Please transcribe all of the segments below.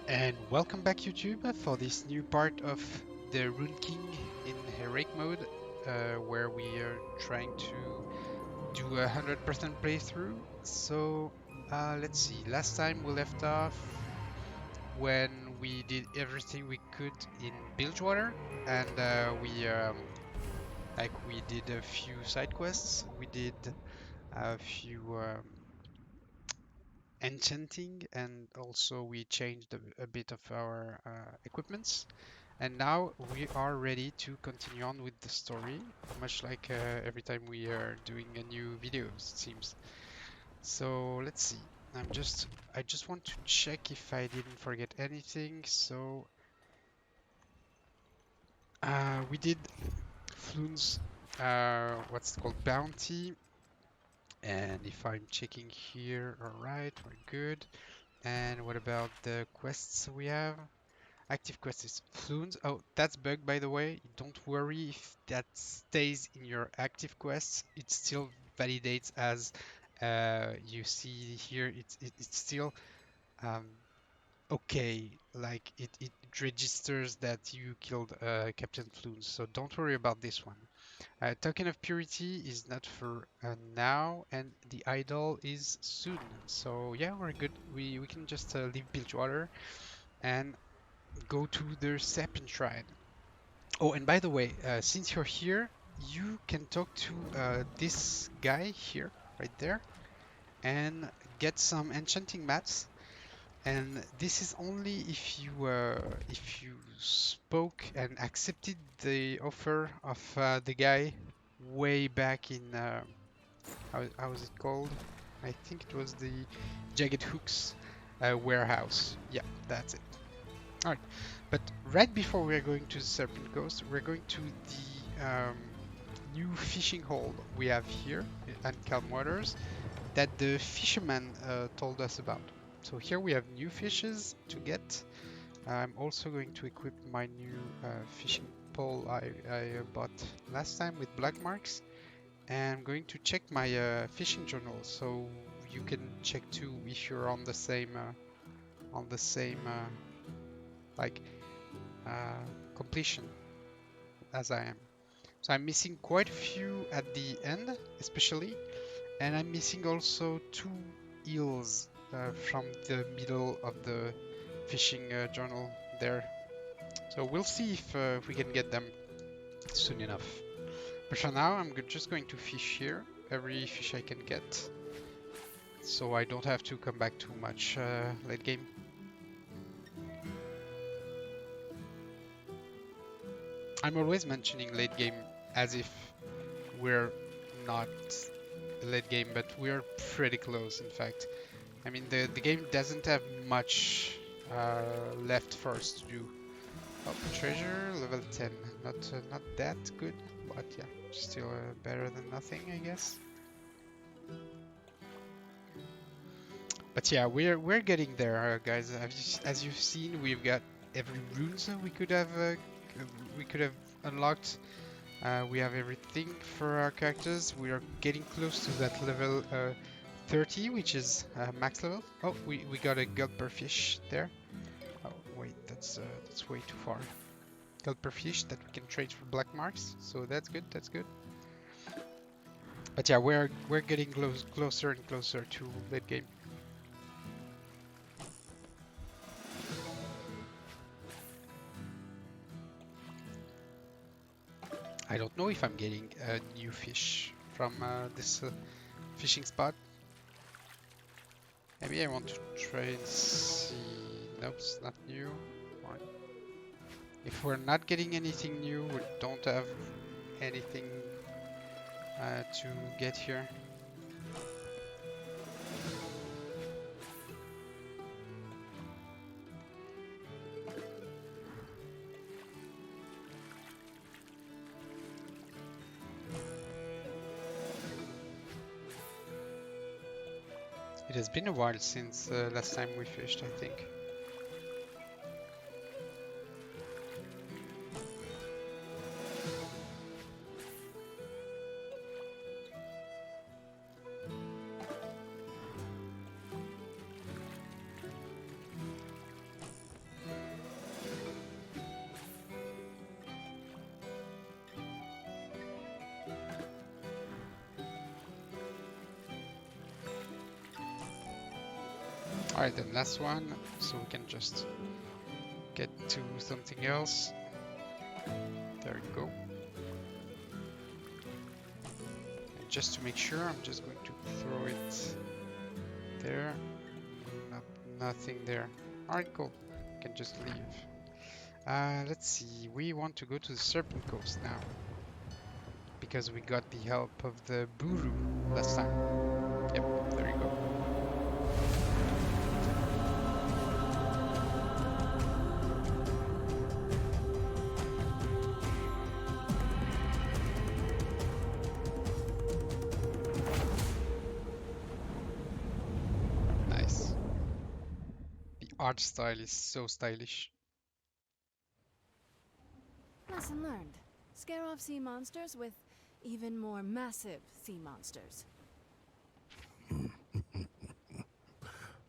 And welcome back YouTube for this new part of the Rune King in heroic mode, where we are trying to do 100% playthrough. So let's see, last time we left off when we did everything we could in Bilgewater, and we did a few side quests, we did a few enchanting, and also we changed a bit of our equipments. And now we are ready to continue on with the story, much like every time we are doing a new video, it seems. So let's see. I just want to check if I didn't forget anything. So we did Floon's what's it called, bounty, and if I'm checking here, all right, we're good. And what about the quests we have? Active quest is Fluent. Oh, that's bug, by the way. Don't worry if that stays in your active quests. It still validates as you see here. It's still um, okay. Like it registers that you killed Captain Fluent. So don't worry about this one. Token of Purity is not for now, and the idol is soon. So yeah, we're good. We can just leave Bilgewater and go to the Serpent Shrine. Oh, and by the way, since you're here, you can talk to this guy here, right there, and get some enchanting mats. And this is only if you spoke and accepted the offer of the guy way back in how was it called? I think it was the Jagged Hooks warehouse. Yeah, that's it. All right, but right before we are going to the Serpent Coast, we're going to the new fishing hole we have here at Calm Waters that the fisherman told us about. So here we have new fishes to get. I'm also going to equip my new fishing pole I bought last time with black marks, and I'm going to check my fishing journal so you can check too if you're on the same like uh, completion as I am. So I'm missing quite a few at the end, especially, and I'm missing also two eels from the middle of the fishing journal there. So we'll see if we can get them soon enough. But for now, I'm just going to fish here, every fish I can get, so I don't have to come back too much late game. I'm always mentioning late game as if we're not late game, but we're pretty close, in fact. I mean, the game doesn't have much left for us to do. Oh, treasure level 10. Not that good, but yeah, still better than nothing, I guess. But yeah, we're getting there, guys. As you've seen, we've got every runes we could have unlocked. We have everything for our characters. We are getting close to that level 30, which is max level. Oh, we got a gulper fish there. Oh wait, that's way too far. Gulper fish that we can trade for black marks, so that's good. That's good. But yeah, we're getting closer and closer to late game. I don't know if I'm getting a new fish from this fishing spot. Maybe I want to try and see. Nope, it's not new. Alright. If we're not getting anything new, we don't have anything to get here. It has been a while since last time we fished, I think. Alright, then last one, so we can just get to something else. There you go. And just to make sure, I'm just going to throw it there. Nothing there. Alright, cool. We can just leave. Let's see. We want to go to the Serpent Coast now, because we got the help of the Buhru last time. Yep, there you go. Nice. The art style is so stylish. Lesson learned. Scare off sea monsters with even more massive sea monsters.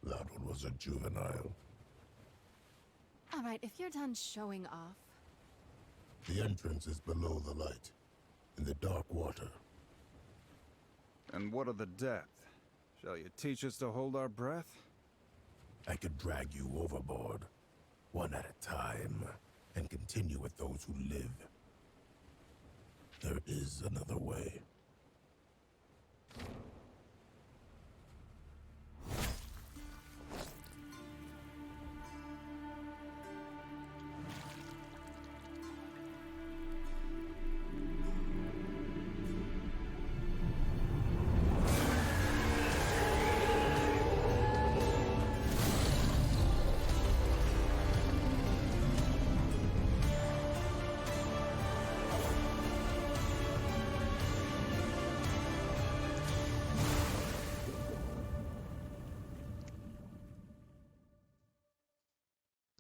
That one was a juvenile. Alright, if you're done showing off. The entrance is below the light, in the dark water. And what of the depth? Shall you teach us to hold our breath? I could drag you overboard, one at a time, and continue with those who live. There is another way.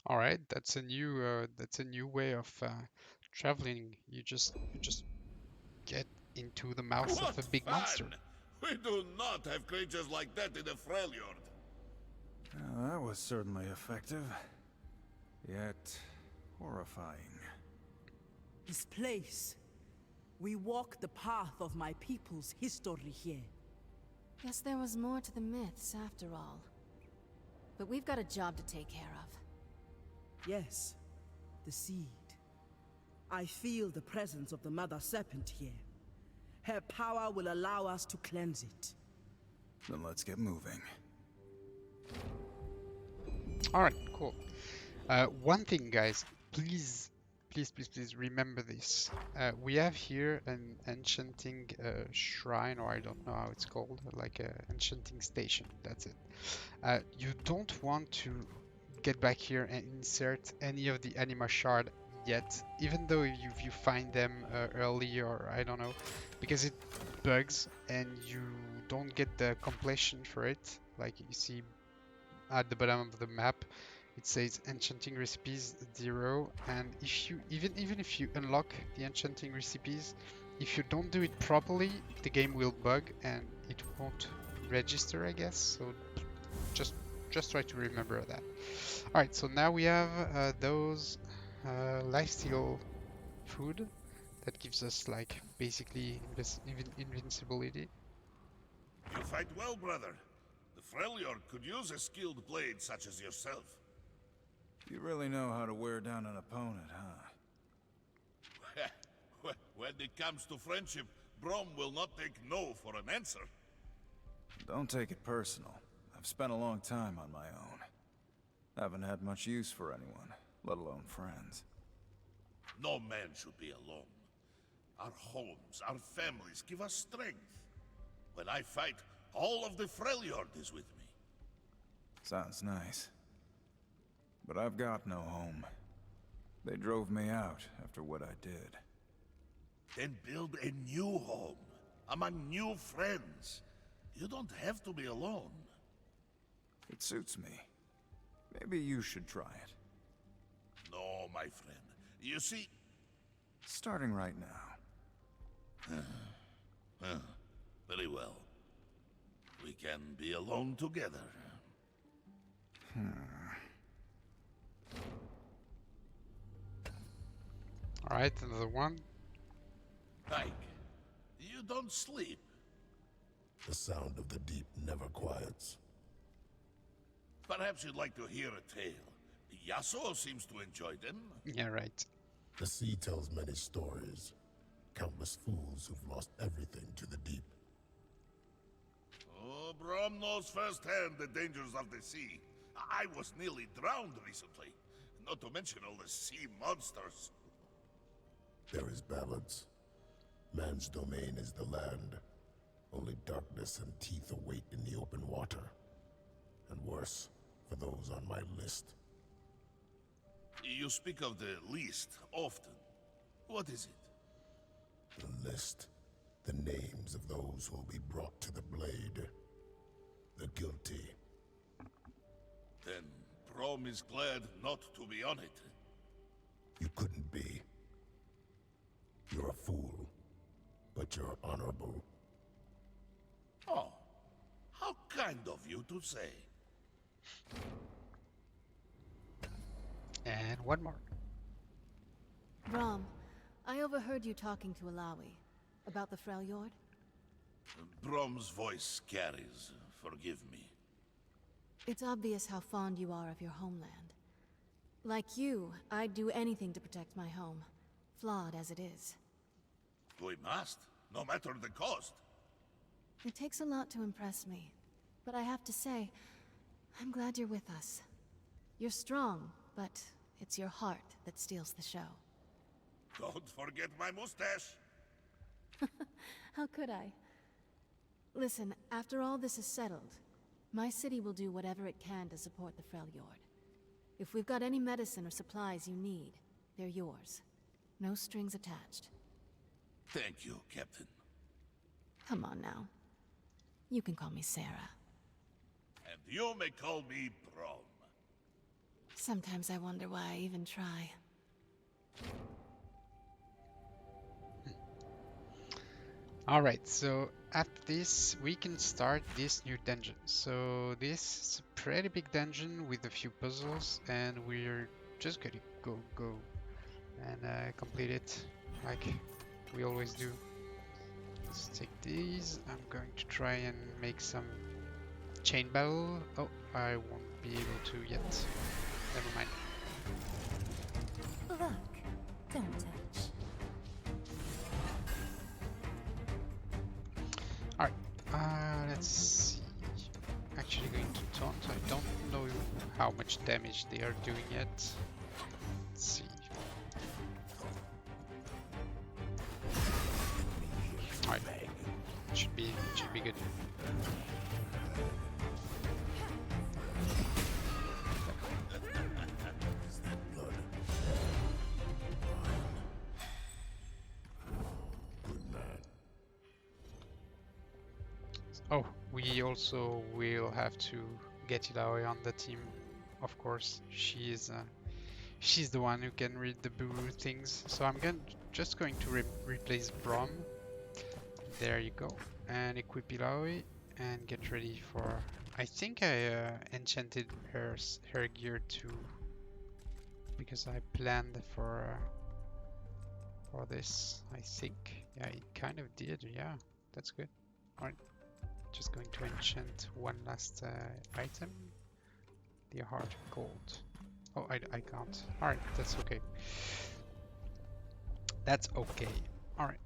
All right, that's a new way of traveling. You just get into the mouth of a big monster. We do not have creatures like that in the Freljord. Well, that was certainly effective. Yet horrifying. This place. We walk the path of my people's history here. Guess there was more to the myths after all. But we've got a job to take care of. Yes, the seed. I feel the presence of the Mother Serpent here. Her power will allow us to cleanse it. Then let's get moving. All right, cool. One thing, guys, please remember this. We have here an enchanting shrine, or I don't know how it's called, like an enchanting station. That's it. You don't want to get back here and insert any of the anima shard yet, even though you find them early, or I don't know, because it bugs and you don't get the completion for it. Like you see at the bottom of the map, it says enchanting recipes 0, and if you even if you unlock the enchanting recipes, if you don't do it properly, the game will bug and it won't register, I guess. So just try to remember that. All right, so now we have those lifesteal food that gives us like basically invincibility. You fight well, brother. The Freljord could use a skilled blade such as yourself. You really know how to wear down an opponent, huh? When it comes to friendship, Brom will not take no for an answer. Don't take it personal. I've spent a long time on my own. Haven't had much use for anyone, let alone friends. No man should be alone. Our homes, our families give us strength. When I fight, all of the Freljord is with me. Sounds nice. But I've got no home. They drove me out after what I did. Then build a new home, among new friends. You don't have to be alone. It suits me. Maybe you should try it. No, my friend. You see... Starting right now. Very well. We can be alone together. All right, another one. Pike, you don't sleep. The sound of the deep never quiets. Perhaps you'd like to hear a tale. Yasuo seems to enjoy them. Yeah, right. The sea tells many stories. Countless fools who've lost everything to the deep. Oh, Brom knows firsthand the dangers of the sea. I was nearly drowned recently. Not to mention all the sea monsters. There is balance. Man's domain is the land. Only darkness and teeth await in the open water. And worse, for those on my list. You speak of the least often. What is it? The list. The names of those who will be brought to the blade. The guilty. Then Brom is glad not to be on it. You couldn't be. You're a fool. But you're honorable. Oh, how kind of you to say. And one more. Rom, I overheard you talking to Alawi about the Freljord. Brom's voice carries. Forgive me. It's obvious how fond you are of your homeland. Like you, I'd do anything to protect my home, flawed as it is. We must, no matter the cost. It takes a lot to impress me, but I have to say, I'm glad you're with us. You're strong, but it's your heart that steals the show. Don't forget my mustache. How could I? Listen, after all this is settled, my city will do whatever it can to support the Freljord. If we've got any medicine or supplies you need, they're yours. No strings attached. Thank you, Captain. Come on now. You can call me Sarah. And you may call me Brom. Sometimes I wonder why I even try. Alright, so after this we can start this new dungeon. So this is a pretty big dungeon with a few puzzles, and we're just gonna go and complete it like we always do. Let's take these. I'm going to try and make some chain battle. Oh, I won't be able to yet. Never mind. Look, don't touch. Alright, let's see. Actually going to taunt. I don't know how much damage they are doing yet. Let's see. Alright, should be good. Blood. Good man. Oh, we also will have to get Ilaoi on the team. Of course, she's the one who can read the Buhru things. So I'm just going to replace Brom. There you go, and equip Ilaoi and get ready for. I think I enchanted her gear too, because I planned for this. I think, yeah, I kind of did. Yeah, that's good. All right. Just going to enchant one last item, the heart of gold. Oh, I can't. Alright, that's okay. That's okay. Alright,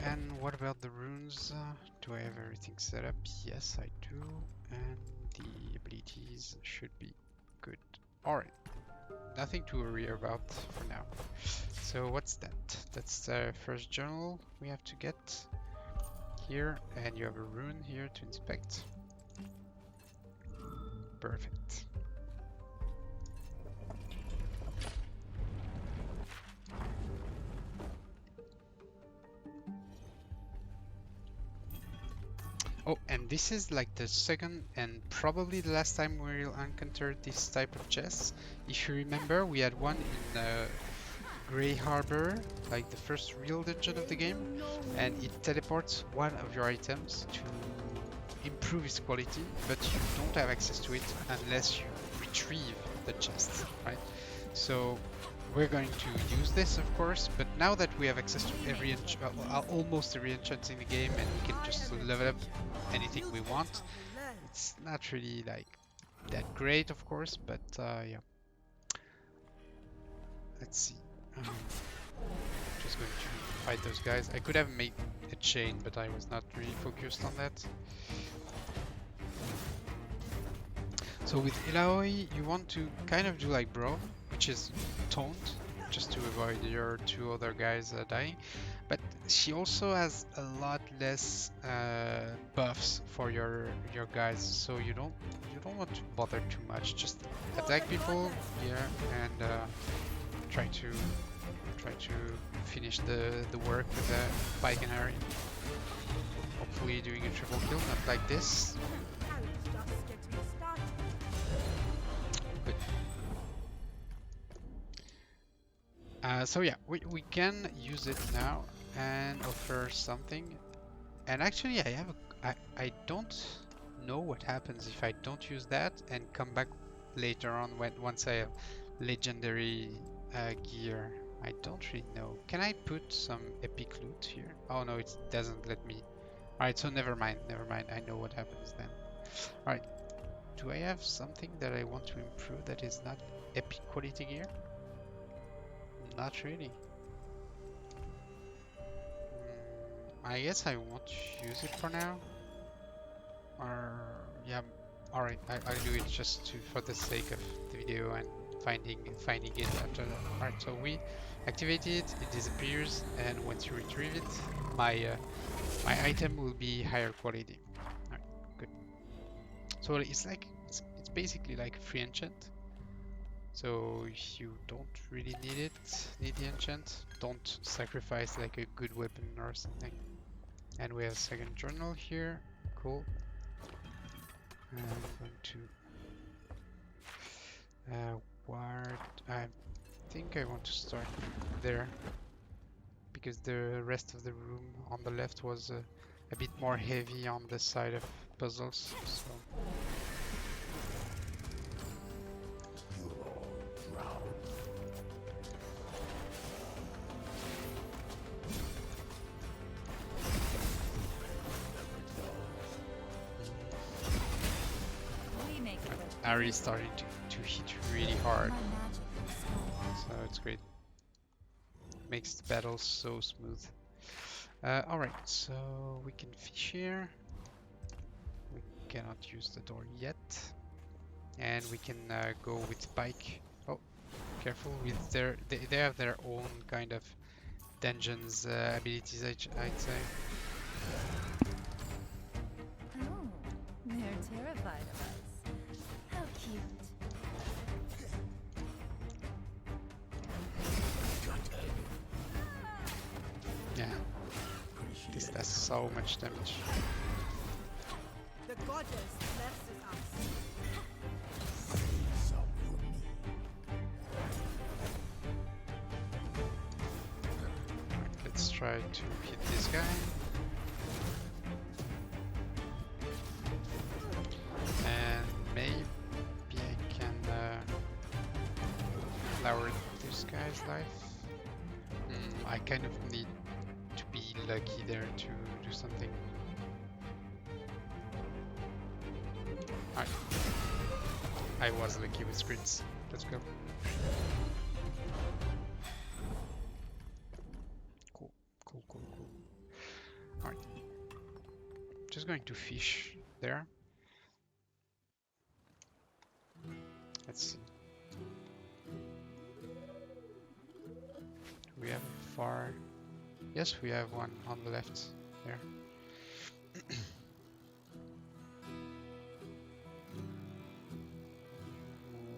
and what about the runes? Do I have everything set up? Yes, I do. And the abilities should be good. Alright, nothing to worry about for now. So what's that? That's the first journal we have to get. Here, and you have a rune here to inspect. Perfect. Oh, and this is like the second and probably the last time we'll encounter this type of chest. If you remember, we had one in Grey Harbor, like the first real dungeon of the game, and it teleports one of your items to improve its quality, but you don't have access to it unless you retrieve the chest, right? So we're going to use this, of course, but now that we have access to every almost every enchant in the game, and we can just level up anything we want, it's not really like that great, of course, but yeah. Let's see. Just going to fight those guys. I could have made a chain, but I was not really focused on that. So with Ilaoi, you want to kind of do like Bro, which is taunt, just to avoid your two other guys dying. But she also has a lot less buffs for your guys, so you don't want to bother too much. Just attack people here and try to finish the work with a pike and arrow. Hopefully doing a triple kill, not like this. Good. So yeah, we can use it now and offer something. And actually, I don't know what happens if I don't use that and come back later on once I have legendary gear. I don't really know. Can I put some epic loot here? Oh no, it doesn't let me. Alright, so never mind. I know what happens then. Alright, do I have something that I want to improve that is not epic quality gear? Not really. I guess I won't use it for now. Or yeah, alright, I'll do it just for the sake of the video and finding it after that. Alright, so we activate it, it disappears, and once you retrieve it, my item will be higher quality. Alright, good. So it's like it's basically like a free enchant. So if you don't really need the enchant, don't sacrifice like a good weapon or something. And we have a second journal here. Cool. And I'm going to ward. I think I want to start there because the rest of the room on the left was a bit more heavy on the side of puzzles. So. Ari is starting to hit really hard, so it's great. Makes the battle so smooth. Alright, so we can fish here. We cannot use the door yet. And we can go with pike. Oh, careful with they have their own kind of dungeons abilities, I'd say. Oh, they're terrified of us. How cute. Yeah, this does so much damage. The goddess blesses us. Let's try to hit this guy. And maybe I can lower this guy's life. I kind of need to be lucky there to do something. Alright. I was lucky with scripts. Let's go. Cool. Alright. Just going to fish there. Let's see. Do we have a far? Yes, we have one on the left there.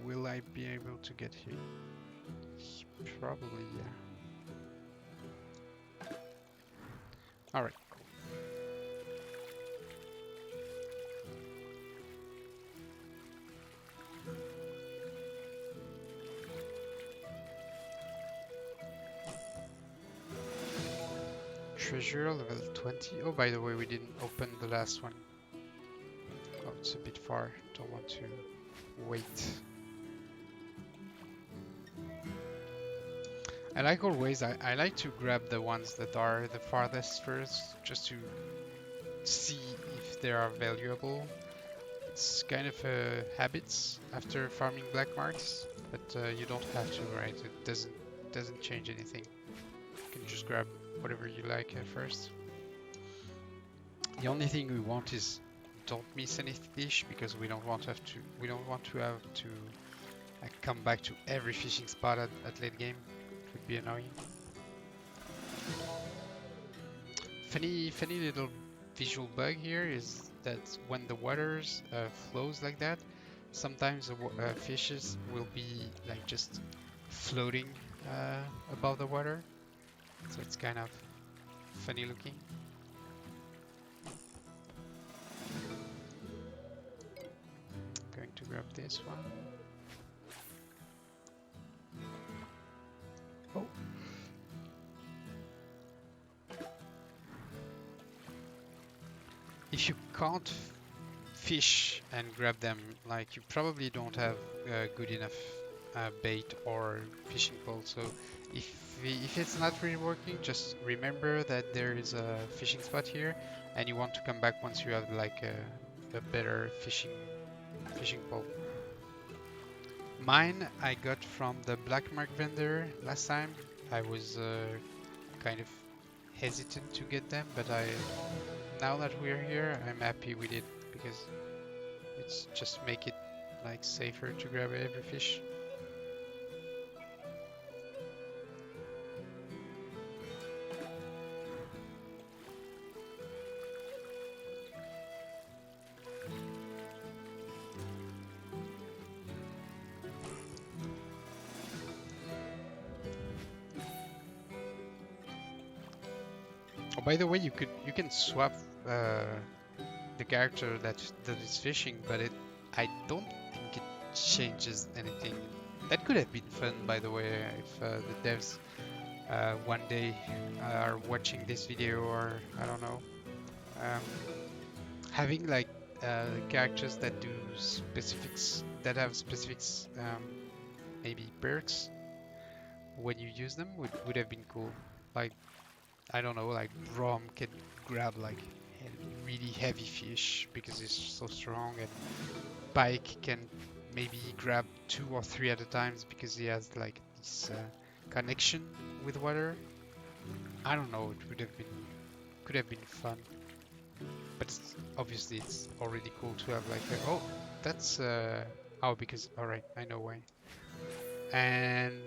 Will I be able to get here? Probably, yeah. Alright. Treasure level 20. Oh, by the way, we didn't open the last one. Oh, it's a bit far. Don't want to wait. I like always, I like to grab the ones that are the farthest first, just to see if they are valuable. it's kind of habits after farming black marks, but you don't have to, right? It doesn't change anything. You can just grab whatever you like at first. The only thing we want is don't miss any fish, because we don't want to have to like, come back to every fishing spot at late game. It would be annoying. Funny little visual bug here is that when the waters flows like that, sometimes the fishes will be like just floating above the water, so it's kind of funny looking. I'm going to grab this one. Oh. If you can't fish and grab them, like, you probably don't have good enough bait or fishing pole. So if it's not really working, just remember that there is a fishing spot here, and you want to come back once you have like a better fishing pole. Mine I got from the black mark vendor last time. I was kind of hesitant to get them, but now that we're here, I'm happy with it, because it's just make it like safer to grab every fish. Oh, by the way, you can swap the character that is fishing, but I don't think it changes anything. That could have been fun, by the way, if the devs one day are watching this video, or I don't know, having like characters that do specifics, that have specifics, maybe perks when you use them would have been cool. Like, I don't know, like Brom can grab like really heavy fish because he's so strong, and Pike can maybe grab 2 or 3 at a time because he has like this connection with water. I don't know, it could have been fun, but obviously it's already cool to have like oh, that's oh, because alright, I know why. And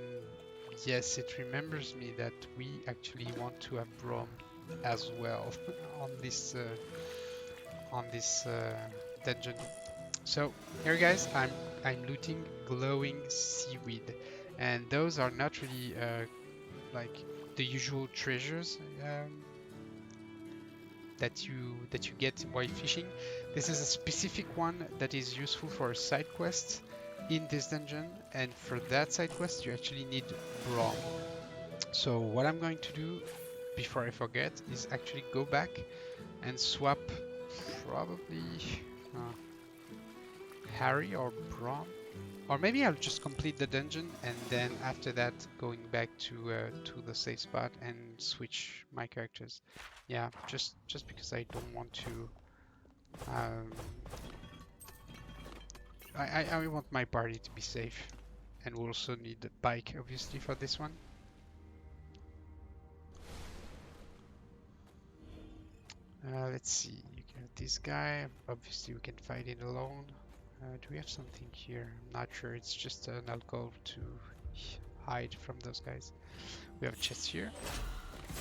yes, it remembers me that we actually want to have Brom as well on this dungeon. So here, guys, I'm looting glowing seaweed, and those are not really like the usual treasures that you get while fishing. This is a specific one that is useful for a side quest in this dungeon, and for that side quest you actually need Brom. So what I'm going to do before I forget is actually go back and swap probably Harry or Brom, or maybe I'll just complete the dungeon and then after that going back to the safe spot and switch my characters. Yeah, just because I don't want to I want my party to be safe, and we'll also need the bike obviously for this one. Let's see, you get this guy, obviously we can fight it alone. Do we have something here? I'm not sure, it's just an alcove to hide from those guys. We have a chest here, a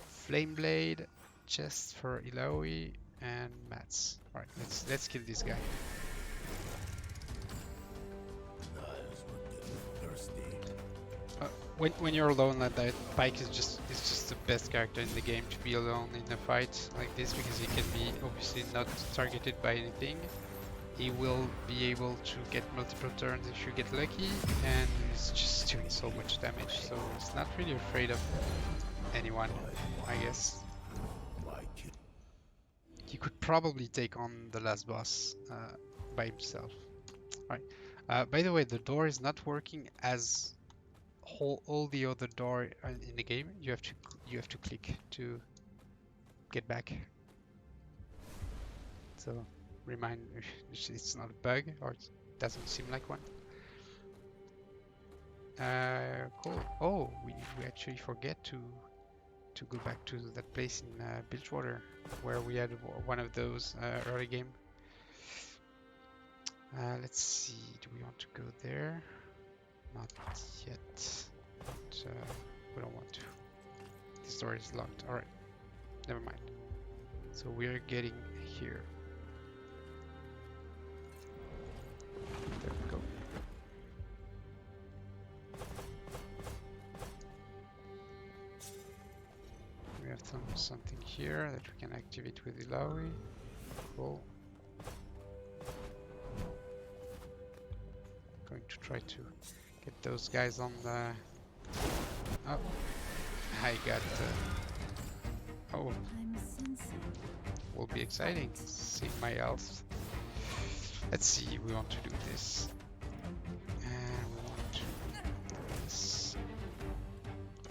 flame blade, chest for Ilaoi, and mats. Alright, let's kill this guy. When you're alone like that, Pike is just the best character in the game to be alone in a fight like this, because he can be obviously not targeted by anything. He will be able to get multiple turns if you get lucky, and he's just doing so much damage, so he's not really afraid of anyone, I guess. He could probably take on the last boss by himself. Alright, by the way, the door is not working as all the other door in the game. You have to click to get back. So remind it's not a bug, or it doesn't seem like one. Cool. Oh, we actually forget to go back to that place in Bilgewater where we had one of those early game. Let's see, do we want to go there? Not yet. But, we don't want to. This door is locked. Alright, never mind. So we're getting here. There we go. We have something here that we can activate with Ilaoi. Cool. Going to try to get those guys on the... Oh, I got the... Oh, I'm sensing. will be exciting seeing my elves. Let's see, we want to do this. And we want to do this.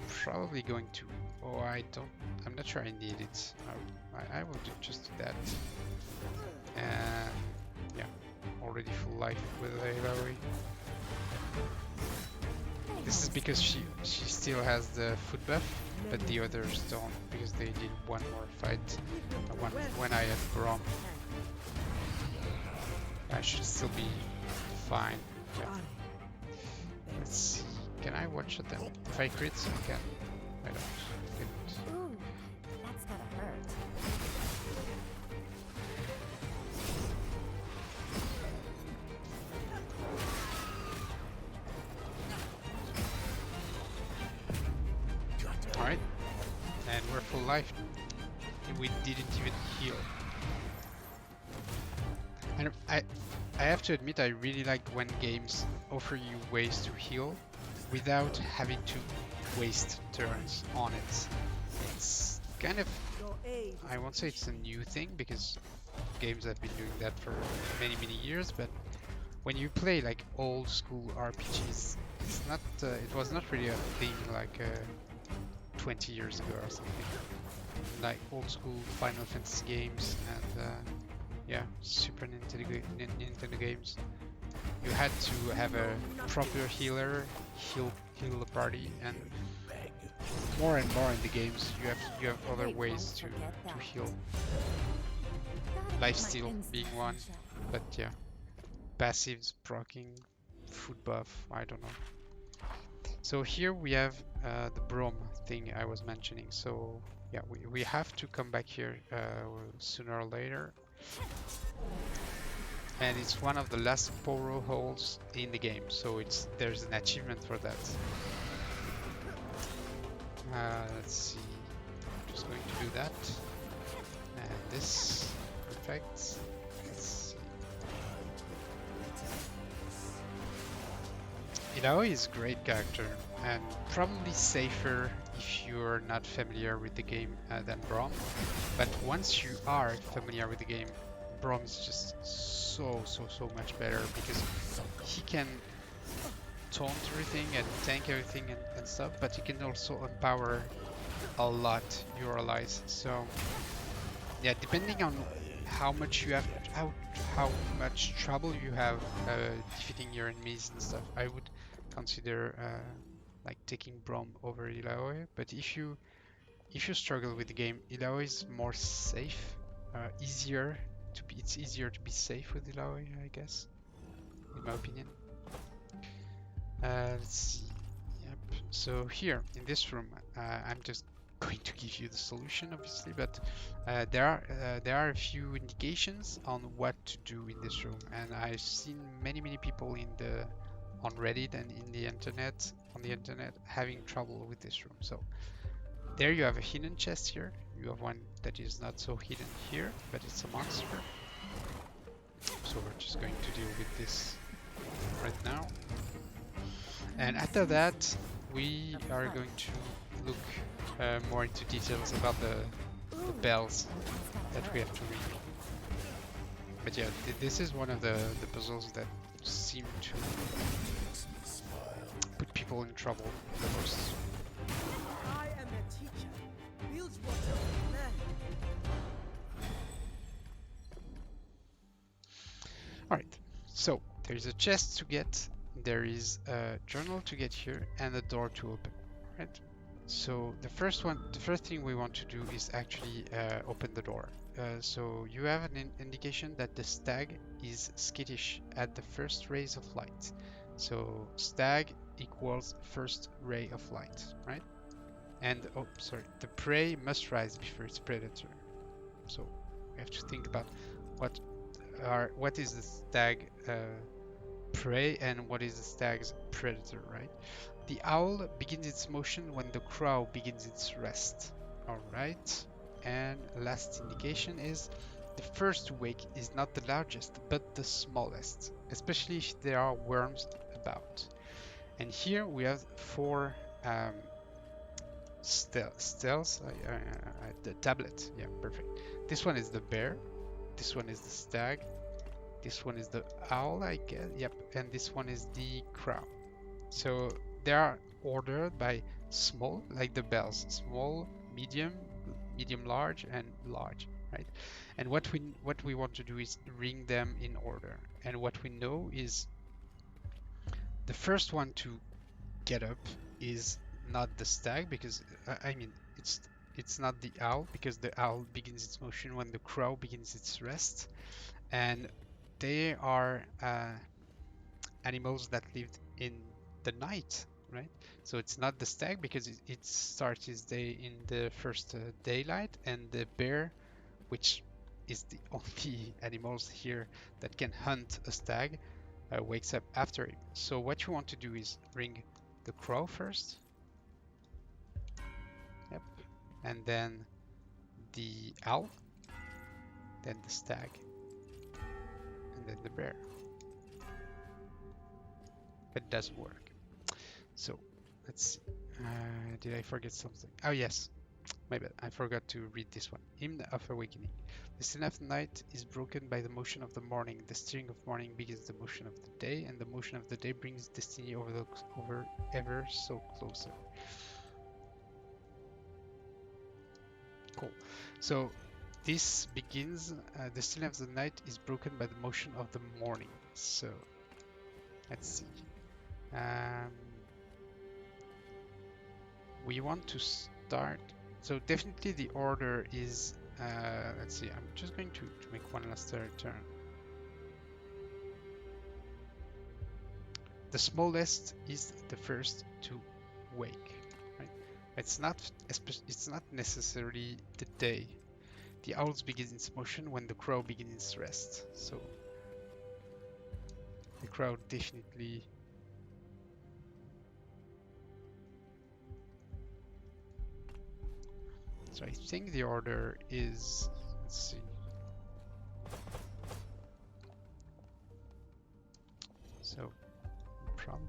Probably going to... Oh, I'm not sure I need it. I will just do that. And yeah, already full life with Aloy. This is because she still has the foot buff, but the others don't, because they did one more fight. When I had Brom. I should still be fine. Yeah. Let's see. Can I watch at them? If I crit, I can. I don't. Ooh, that's gotta hurt. Alright. And we're full life. We didn't even heal. And I have to admit, I really like when games offer you ways to heal without having to waste turns on it. It's kind of, I won't say it's a new thing, because games have been doing that for many years, but when you play like old school RPGs, it's not, it was not really a thing like 20 years ago or something. Like old school Final Fantasy games and yeah, Super Nintendo games. You had to have a proper healer, heal the party, and more and more in the games you have other ways to heal. Lifesteal being one, but yeah, passives, proccing, food buff, I don't know. So here we have the Brom thing I was mentioning. So yeah, we have to come back here sooner or later. And it's one of the last portal holes in the game, so there's an achievement for that. Let's see, I'm just going to do that. And this, perfect. Let's see. Ilaoi is a great character, and probably safer if you're not familiar with the game than Brom. But once you are familiar with the game, Brom is just so much better, because he can taunt everything and tank everything and stuff, but he can also empower a lot your allies. So yeah, depending on how much you have, how much trouble you have defeating your enemies and stuff, I would consider like taking Brom over Ilaoi. But if you struggle with the game, Ilaoi is more safe, easier to be. It's easier to be safe with Ilaoi, I guess, in my opinion. Let's see. Yep. So here in this room, I'm just going to give you the solution, obviously, but there are a few indications on what to do in this room, and I've seen many people on Reddit and on the internet having trouble with this room. So there you have a hidden chest here. You have one that is not so hidden here, but it's a monster. So we're just going to deal with this right now. And after that, we are going to look more into details about the bells that we have to read. But yeah, this is one of the puzzles that seem to put people in trouble the most. I am a teacher. Bilgewater, man. There is a chest to get, there is a journal to get here, and a door to open, right? So the first thing we want to do is actually open the door. So you have an indication that the stag is skittish at the first rays of light. So stag equals first ray of light, right? And, oh, sorry, the prey must rise before its predator. So we have to think about what is the stag prey and what is the stag's predator, right? The owl begins its motion when the crow begins its rest. Alright. And last indication is the first to wake is not the largest, but the smallest, especially if there are worms about. And here we have four stealth, the tablet. Yeah, perfect. This one is the bear. This one is the stag. This one is the owl, I guess. Yep. And this one is the crow. So they are ordered by small, like the bells, small, medium, large, and large, right? And what we want to do is ring them in order. And what we know is the first one to get up is not the stag, because I mean it's not the owl, because the owl begins its motion when the crow begins its rest, and they are animals that lived in the night, right? So it's not the stag because it starts its day in the first daylight, and the bear, which is the only animals here that can hunt a stag, wakes up after him. So what you want to do is ring the crow first. Yep. And then the owl, then the stag, and then the bear. But it doesn't work. So let's see. Did I forget something? Oh yes, my bad. I forgot to read this one. Hymn of Awakening. The stillness of the night is broken by the motion of the morning. The stirring of morning begins the motion of the day, and the motion of the day brings destiny over ever so closer. Cool. So this begins. The stillness of the night is broken by the motion of the morning. So let's see. We want to start. So definitely the order is. Let's see. I'm just going to make one last turn. The smallest is the first to wake. Right? It's not necessarily the day. The owl begins its motion when the crow begins its rest. So the crow definitely. So I think the order is. Let's see. So probably.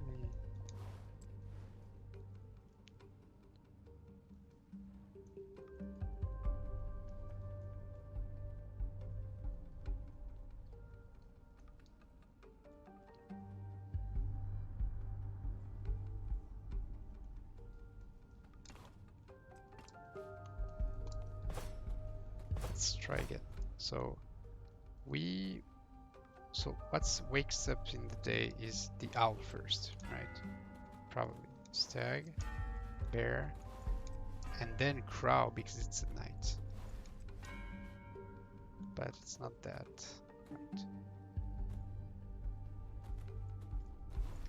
Let's try again. So what wakes up in the day is the owl first, right? Probably stag, bear, and then crow because it's at night. But it's not that, right?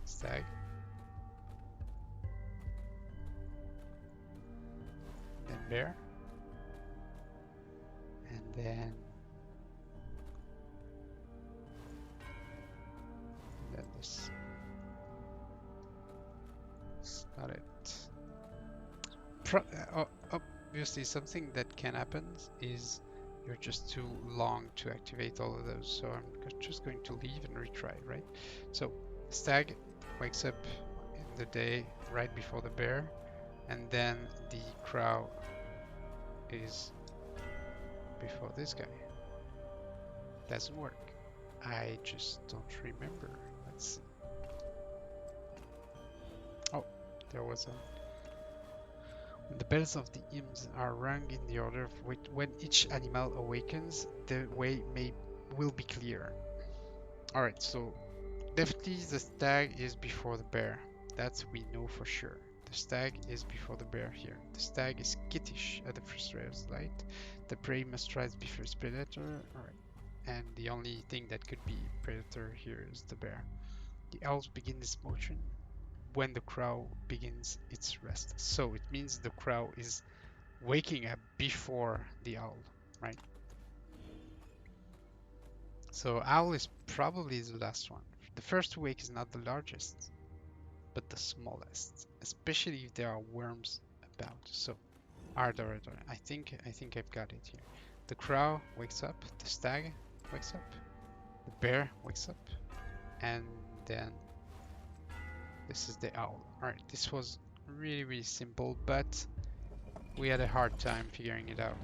Stag, then bear, and then this. It's not it. Obviously, something that can happen is you're just too long to activate all of those. So I'm just going to leave and retry, right? So stag wakes up in the day right before the bear, and then the crow is before this guy. Doesn't work. I just don't remember. Let's see. Oh, there was a. When the bells of the hymns are rung in the order of when each animal awakens, the way will be clear. Alright, so Definitely the stag is before the bear. That's we know for sure. The stag is before the bear here. The stag is skittish at the first ray of light. The prey must rise before its predator. Alright. And the only thing that could be predator here is the bear. The owls begin its motion when the crow begins its rest. So it means the crow is waking up before the owl, right? So owl is probably the last one. The first to wake is not the largest, but the smallest, especially if there are worms about. So, Ardor, I think I've got it here. The crow wakes up, the stag wakes up, the bear wakes up, and then this is the owl. Alright, this was really simple, but we had a hard time figuring it out.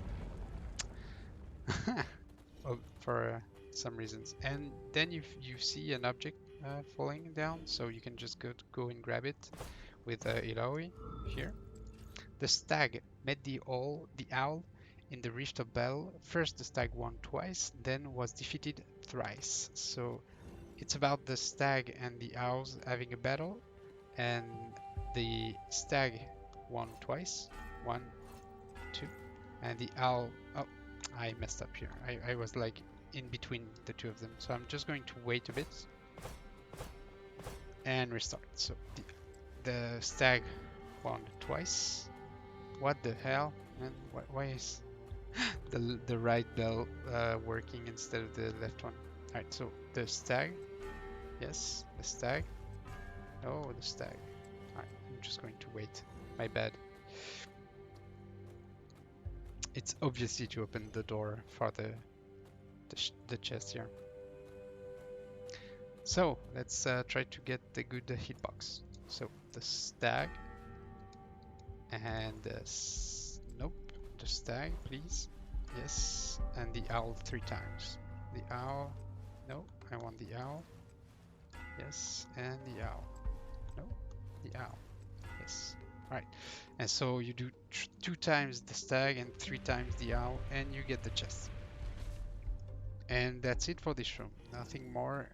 For some reasons. And then you see an object falling down, so you can just go and grab it with Ilaoi here. The stag met the owl in the Rift of Battle. First the stag won twice, then was defeated thrice. So it's about the stag and the owls having a battle, and the stag won twice. 1, 2, and the owl... Oh, I messed up here. I was like in between the two of them. So I'm just going to wait a bit and restart. So the stag won twice. What the hell? And why is the right bell working instead of the left one? Alright, so the stag. Yes, the stag. No, the stag. Alright, I'm just going to wait. My bad. It's obviously to open the door for the chest here. So let's try to get the good hitbox. So the stag and nope, the stag, please. Yes, and the owl 3 times. The owl. No, I want the owl. Yes, and the owl. No, the owl. Yes. Alright, and so you do 2 times the stag and 3 times the owl, and you get the chest. And that's it for this room. Nothing more.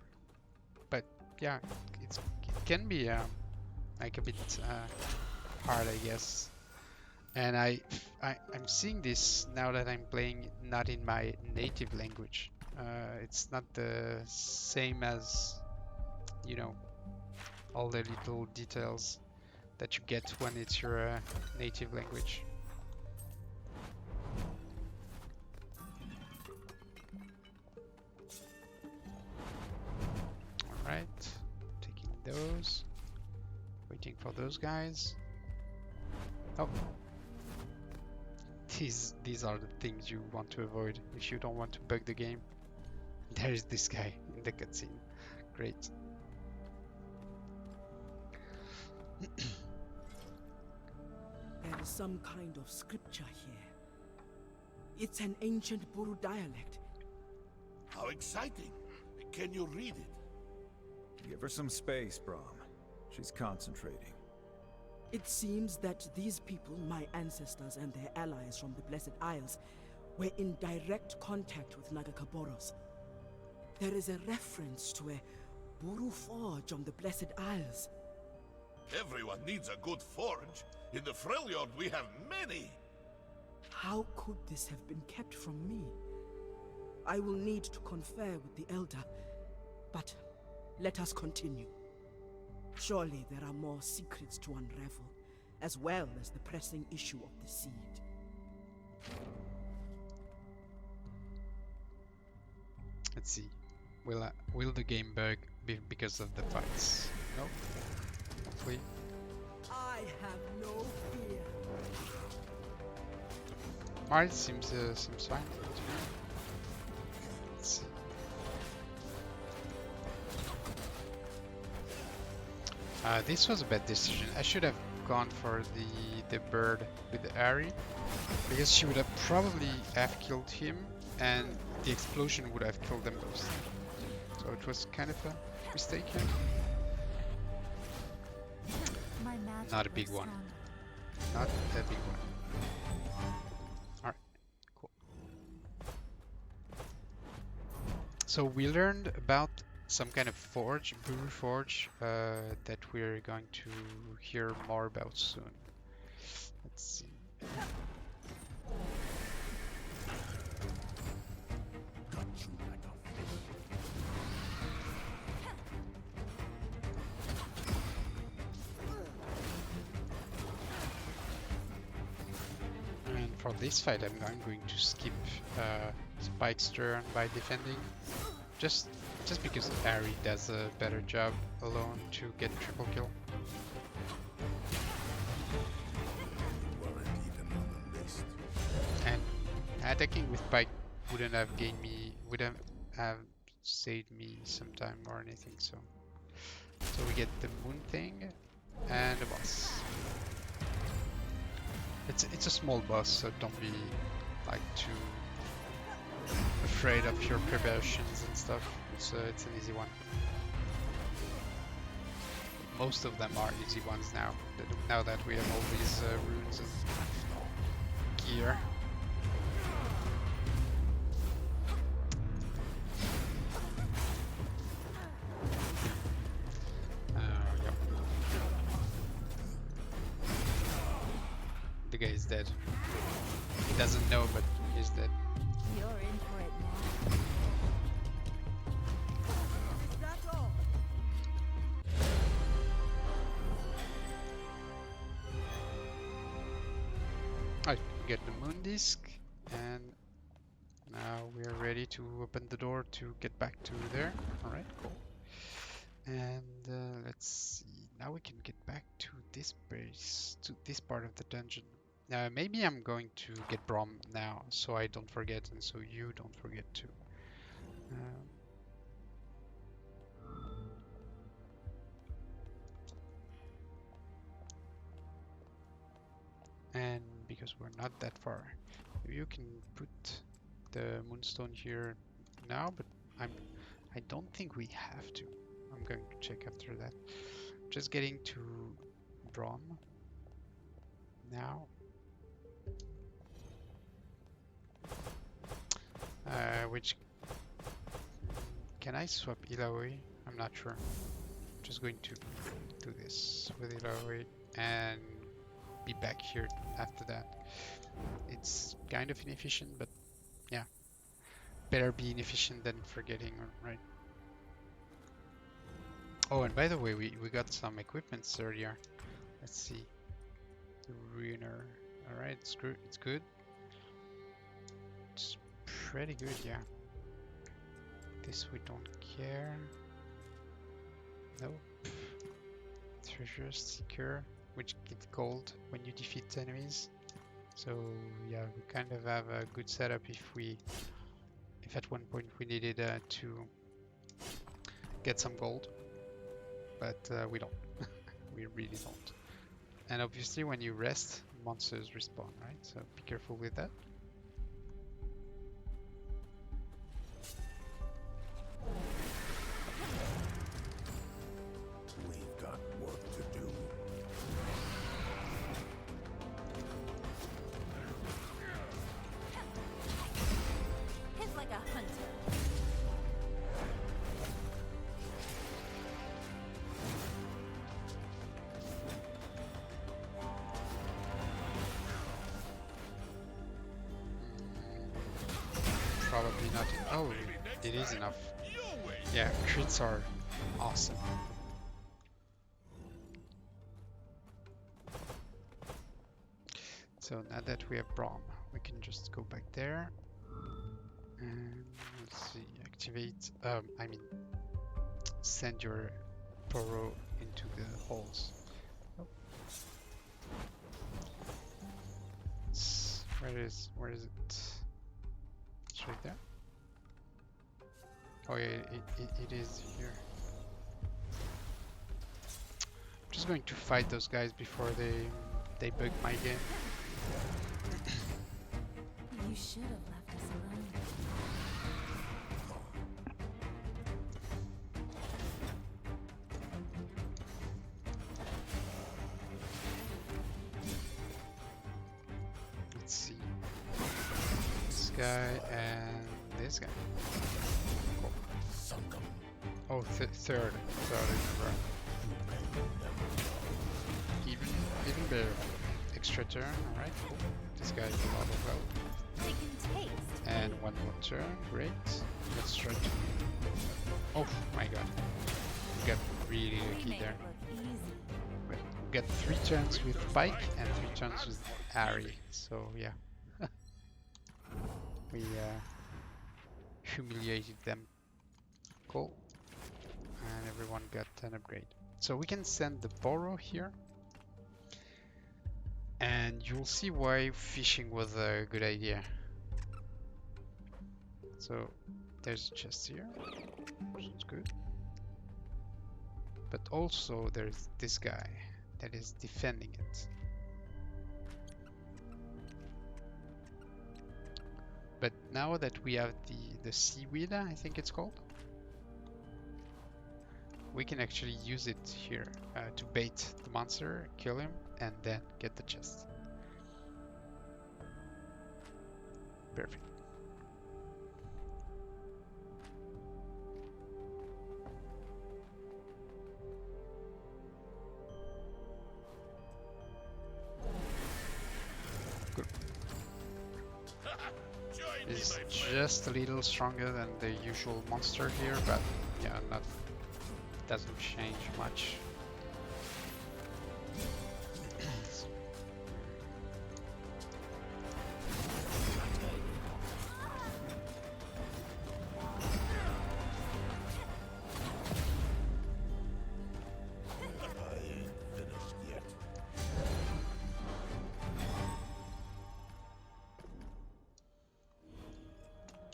But yeah, it can be like a bit hard, I guess. And I'm seeing this now that I'm playing not in my native language. It's not the same as, you know, all the little details that you get when it's your native language. Alright, taking those, waiting for those guys. Oh, these are the things you want to avoid if you don't want to bug the game. There is this guy in the cutscene. Great. There is some kind of scripture here. It's an ancient Buhru dialect. How exciting! Can you read it? Give her some space, Brahm. She's concentrating. It seems that these people, my ancestors and their allies from the Blessed Isles, were in direct contact with Nagakaboros. There is a reference to a Buhru forge on the Blessed Isles. Everyone needs a good forge. In the Freljord we have many. How could this have been kept from me? I will need to confer with the Elder, but let us continue. Surely there are more secrets to unravel, as well as the pressing issue of the seed. Let's see. Will the game bug because of the fights? Nope. Hopefully. I have no fear. Alright, seems fine. Let's see. This was a bad decision. I should have gone for the bird with the Ari, because she would have probably have killed him, and the explosion would have killed them both. So it was kind of a mistake here. Not a big one. Not a big one. Alright, cool. So we learned about some kind of forge, Buhru forge, that we're going to hear more about soon. Let's see. And for this fight, I'm going to skip Spike's turn by defending, just because Ari does a better job alone to get triple kill. And attacking with Pike wouldn't have gained me, wouldn't have saved me some time or anything. So we get the moon thing and the boss. It's a small boss, so don't be like too afraid of your preparations and stuff. It's an easy one. Most of them are easy ones now. Now that we have all these runes and gear. Yep. The guy is dead. He doesn't know, but he's dead. You're in for it now. Alright, we get the moon disc, and now we are ready to open the door to get back to there. Alright, cool. And let's see, now we can get back to this base, to this part of the dungeon. Maybe I'm going to get Brom now, so I don't forget, and so you don't forget too. And because we're not that far, you can put the moonstone here now, but I don't think we have to. I'm going to check after that. Just getting to Brom now. Which can I swap Ilaoi? I'm not sure. I'm just going to do this with Ilaoi and be back here after that. It's kind of inefficient, but yeah, better be inefficient than forgetting, right? Oh, and by the way, we got some equipments earlier. Let's see. The ruiner. Alright, it's good. It's good. It's pretty good, yeah. This we don't care. Nope. Treasure seeker, which gives gold when you defeat enemies. So yeah, we kind of have a good setup if at one point we needed to get some gold, but we don't. We really don't. And obviously when you rest, monsters respawn, right? So be careful with that. We've got work to do. Hit like a hunter. Probably not. Oh, it is enough. Yeah, crits are awesome. So now that we have Brom, we can just go back there and let's see, activate. I mean, send your Puro into the holes. Oh. Where is it? It's right there. Oh yeah, it is here. I'm just going to fight those guys before they bug my game. You should have left us alone. Let's see. This guy and this guy. Cool. Oh, third in a row. Even better. Extra turn, alright, cool. This guy has a lot of health. They can taste. And one more turn, great. Let's try to... Oh my god. We got really We lucky made there. it look easy. But we got 3 turns with Pike and 3 turns with Ari, so yeah. We humiliated them. Cool. And everyone got an upgrade. So we can send the Buhru here. And you'll see why fishing was a good idea. So there's a chest here. Sounds good. But also there's this guy that is defending it. But now that we have the seaweed, I think it's called, we can actually use it here to bait the monster, kill him, and then get the chest. Perfect. Good. Join me, It's my friend. just a little stronger than the usual monster here, but yeah, not doesn't change much. I ain't finished yet.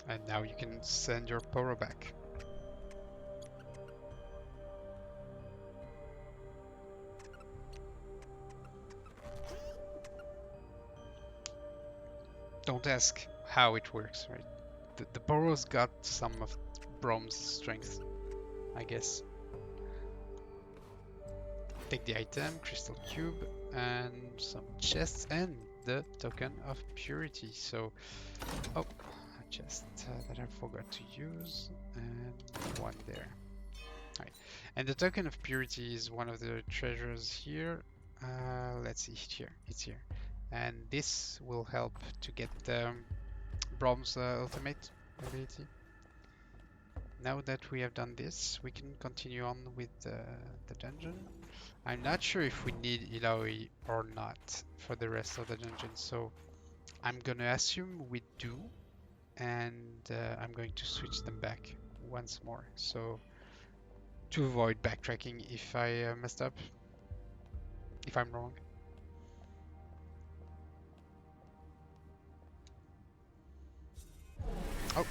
And now you can send your Buhru back. Don't ask how it works, right? The Buhru's got some of Brom's strength, I guess. Take the item, crystal cube, and some chests, and the token of purity. So, oh, a chest that I forgot to use, and one there. Alright, and the token of purity is one of the treasures here. Let's see, it's here. And this will help to get Brom's ultimate ability. Now that we have done this, we can continue on with the dungeon. I'm not sure if we need Ilaoi or not for the rest of the dungeon, so I'm gonna assume we do, and I'm going to switch them back once more, so to avoid backtracking if I messed up, if I'm wrong. Oh,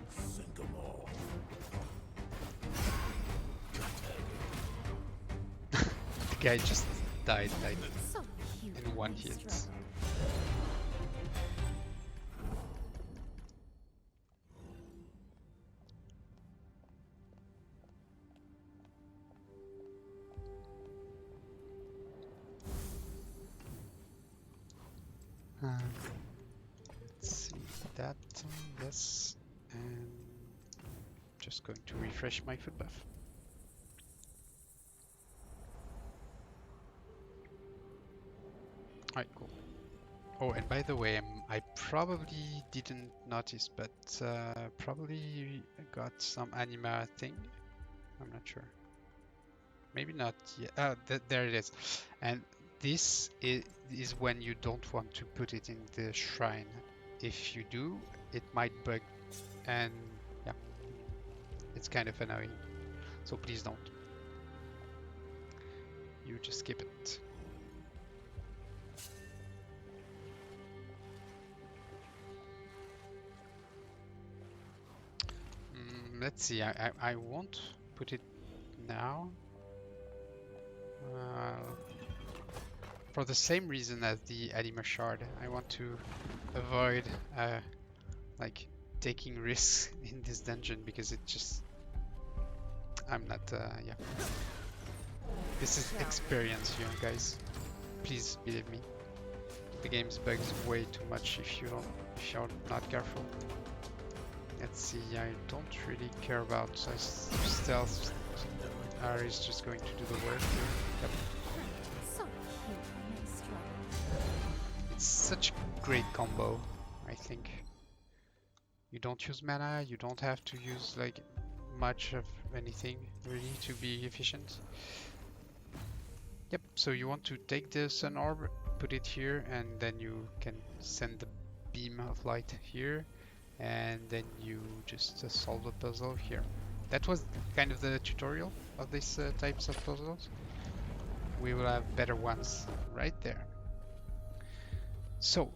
Sink 'em all. the guy just died like So cute. in one when you hit. struggle. Let's see that, yes, and just going to refresh my foot buff. Alright, cool. Oh, and by the way, I probably didn't notice, but probably got some anima thing. I'm not sure. Maybe not yet. Oh, there it is. And this is when you don't want to put it in the shrine. If you do, it might bug, and yeah, it's kind of annoying. So please don't. You just skip it. Let's see. I won't put it now. For the same reason as the anima shard, I want to avoid like taking risks in this dungeon because it just I'm not yeah. This is experience here, guys. Please believe me. The game's bugs way too much if you're not careful. Let's see, I don't really care about stealth. Ari's just going to do the work here. Yep. So cute when they struggle. It's such a great combo, I think. You don't use mana, you don't have to use like much of anything really to be efficient. Yep, so you want to take the sun orb, put it here, and then you can send the beam of light here, and then you just solve the puzzle here. That was kind of the tutorial of these types of puzzles. We will have better ones right there. So,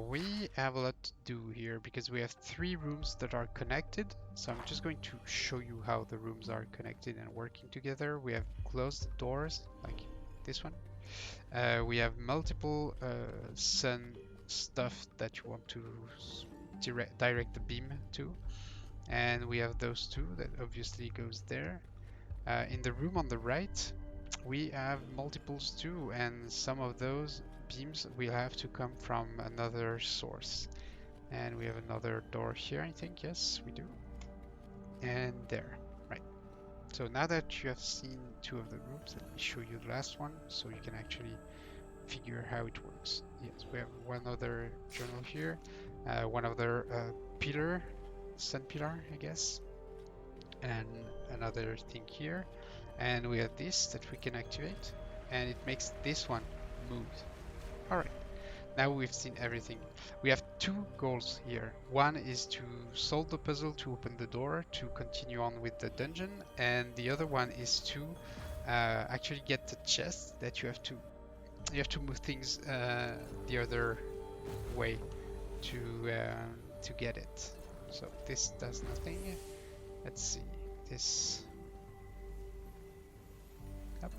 we have a lot to do here because we have 3 rooms that are connected. So I'm just going to show you how the rooms are connected and working together. We have closed doors, like this one. We have multiple sun stuff that you want to direct the beam to. And we have those 2 that obviously goes there. In the room on the right, we have multiples too, and some of those beams will have to come from another source. And we have another door here, I think. Yes, we do. And there. Right. So now that you have seen 2 of the rooms, let me show you the last one so you can actually figure how it works. Yes, we have one other journal here, one other pillar, sun pillar, I guess, and another thing here. And we have this that we can activate, and it makes this one move. Alright, now we've seen everything. We have 2 goals here. One is to solve the puzzle to open the door to continue on with the dungeon, and the other one is to actually get the chest that you have to move things the other way to get it. So this does nothing. Let's see this. Up,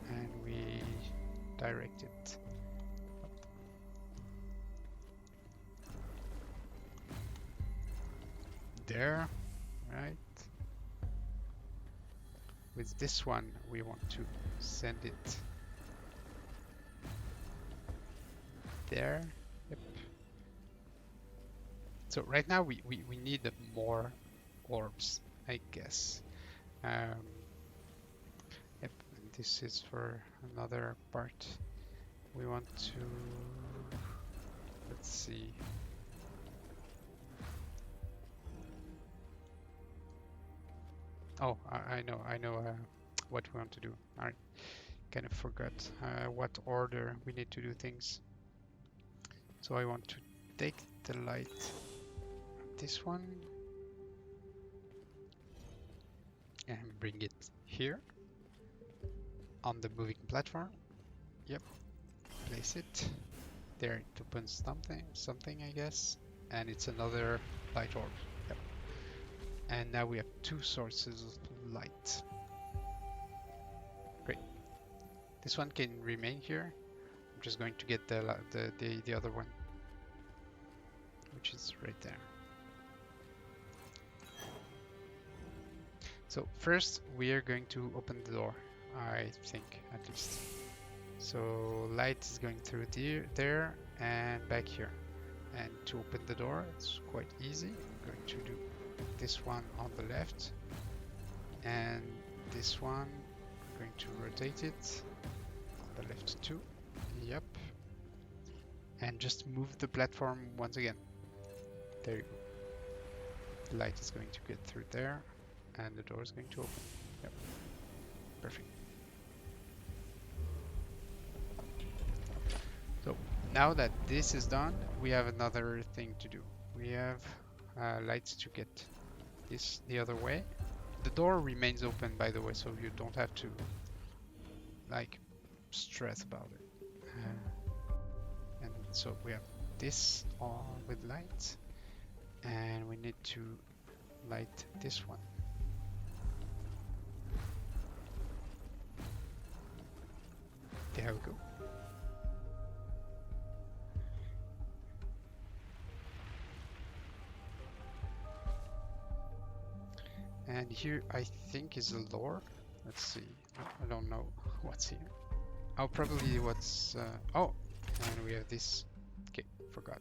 and we direct it up. There, right? With this one, we want to send it there. Yep. So right now we need more orbs, I guess. Yep, and this is for another part. We want to, let's see. Oh, I know what we want to do. I kind of forgot what order we need to do things. So I want to take the light, this one, and bring it here on the moving platform. Yep, place it there. It opens something I guess, and it's another light orb. Yep. And now we have 2 sources of light. Great. This one can remain here. I'm just going to get the other one, which is right there. So first we are going to open the door, I think, at least. So light is going through there and back here. And to open the door, it's quite easy. I'm going to do this one on the left, and this one, I'm going to rotate it on the left too. Yep. And just move the platform once again. There you go. The light is going to get through there, and the door is going to open. Yep. Perfect. So now that this is done, we have another thing to do. We have lights to get this the other way. The door remains open, by the way, so you don't have to like stress about it. And so we have this on with light, and we need to light this one. There we go. And here I think is a lore. Let's see. I don't know what's here. Oh, probably what's oh, and we have this. Okay, forgot.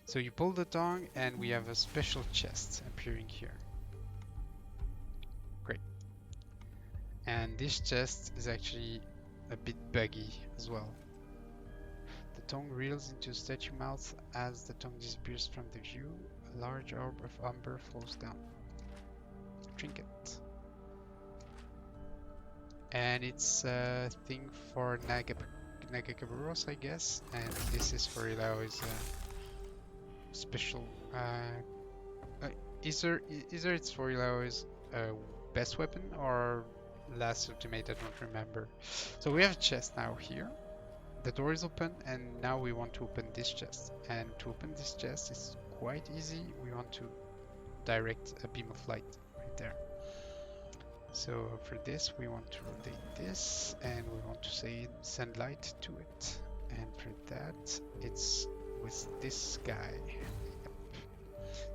So you pull the tongue and we have a special chest appearing here. Great. And this chest is actually a bit buggy as well. The tongue reels into a statue mouth. As the tongue disappears from the view, a large orb of umber falls down. Trinket. And it's a thing for Nagakaburos, I guess. And this is for Ilao's special. Either it's for Ilao's best weapon or last ultimate, I don't remember. So we have a chest now here. The door is open and now we want to open this chest. And to open this chest is quite easy. We want to direct a beam of light right there. So for this we want to rotate this and we want to send light to it. And for that it's with this guy. Yep.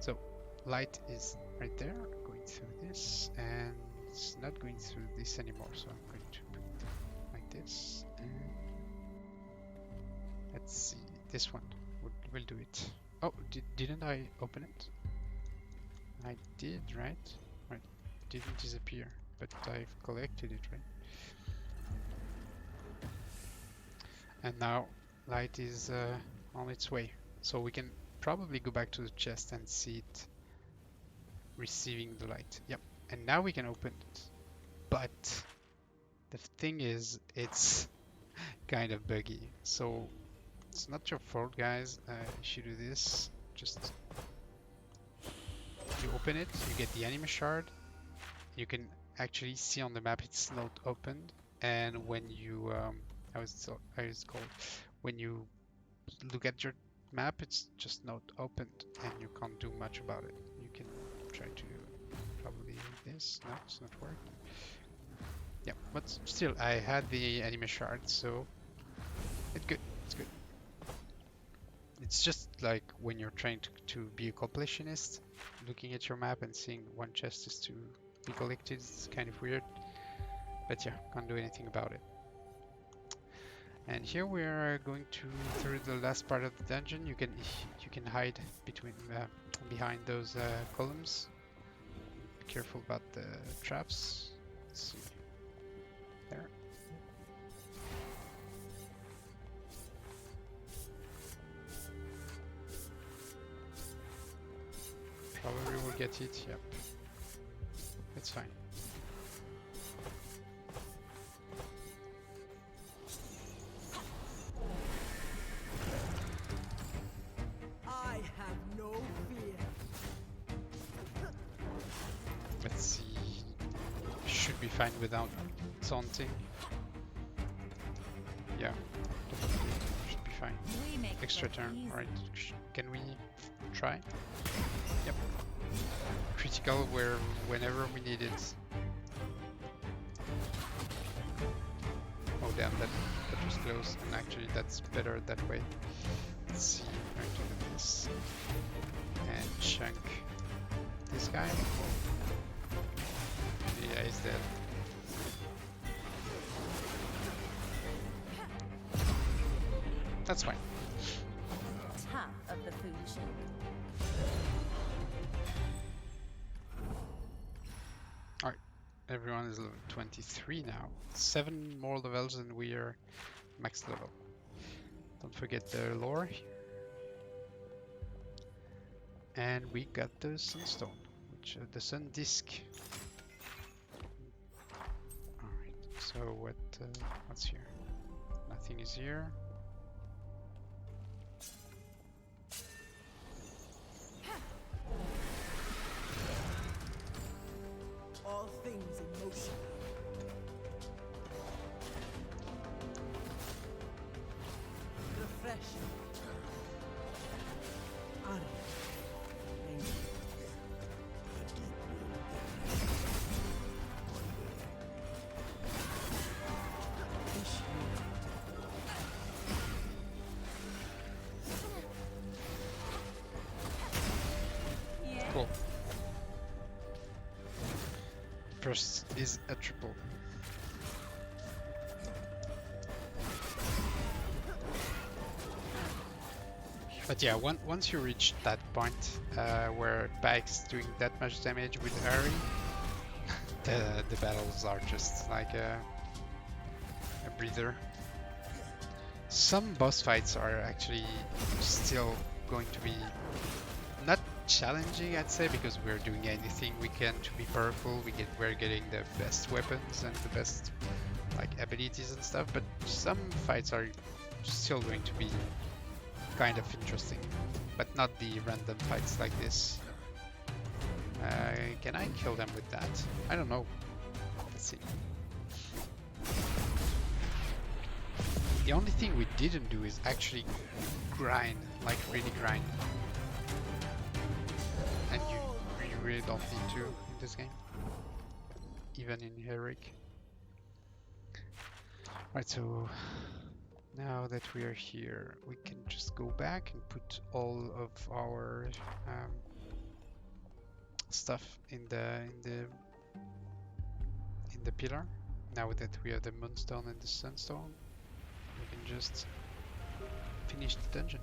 So light is right there, going through this, and it's not going through this anymore, so I'm going to put it like this, and let's see, this one will do it. Oh, didn't I open it? I did, right? Right, it didn't disappear, but I've collected it, right? And now light is on its way, so we can probably go back to the chest and see it receiving the light. Yep, and now we can open it. But the thing is, it's kind of buggy, so it's not your fault, guys. If you do this, just you open it, you get the anime shard. You can actually see on the map it's not opened, and when you how is it called? When you look at your map, it's just not opened, and you can't do much about it. You can try to probably this. No, it's not working. Yeah, but still, I had the anime shard, so it's good. It's good. It's just like when you're trying to be a completionist, looking at your map and seeing one chest is to be collected. It's kind of weird, but yeah, can't do anything about it. And here we are going through the last part of the dungeon. You can hide behind those columns. Be careful about the traps. Let's see. There. Probably will get it. Yep. It's fine. Let's see. Should be fine without taunting. Yeah, definitely should be fine. Extra turn. Alright, can we try? Yep. Critical whenever we need it. Oh damn, that was close, and actually that's better that way. Let's see, I'm going to do this. And chunk this guy. Yeah, he's dead. That's fine. Top of the food chain. Alright, everyone is level 23 now. 7 more levels and we are max level. Don't forget the lore here. And we got the sunstone, which the sun disc. Alright, so what's here? Nothing is here. All things in motion. Refreshing. Aria. Ranger. Cool. First is a triple. But yeah, once you reach that point where Pike's doing that much damage with Harry, the battles are just like a breather. Some boss fights are actually still going to be not challenging, I'd say, because we're doing anything we can to be powerful. We're getting the best weapons and the best like abilities and stuff. But some fights are still going to be kind of interesting, but not the random fights like this. Can I kill them with that? I don't know. Let's see. The only thing we didn't do is actually grind, like really grind. And you really don't need to in this game, even in Heroic. Right, so now that we are here, we can just go back and put all of our stuff in the pillar. Now that we have the Moonstone and the Sunstone, we can just finish the dungeon.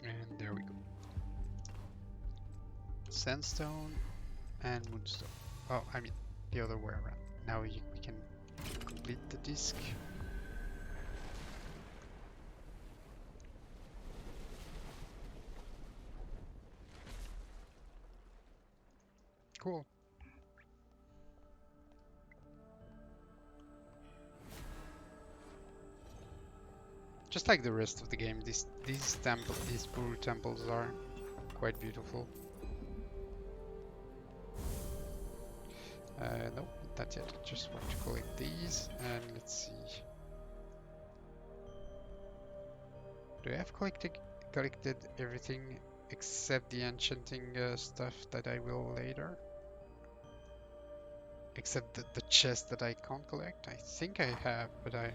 And there we go. Sandstone and Moonstone. Oh, I mean the other way around. Now we can complete the disc. Cool. Just like the rest of the game, these Buhru temples are quite beautiful. No, not yet. I just want to collect these, and let's see. Do I have collected everything except the enchanting stuff that I will later? Except the chest that I can't collect. I think I have, but I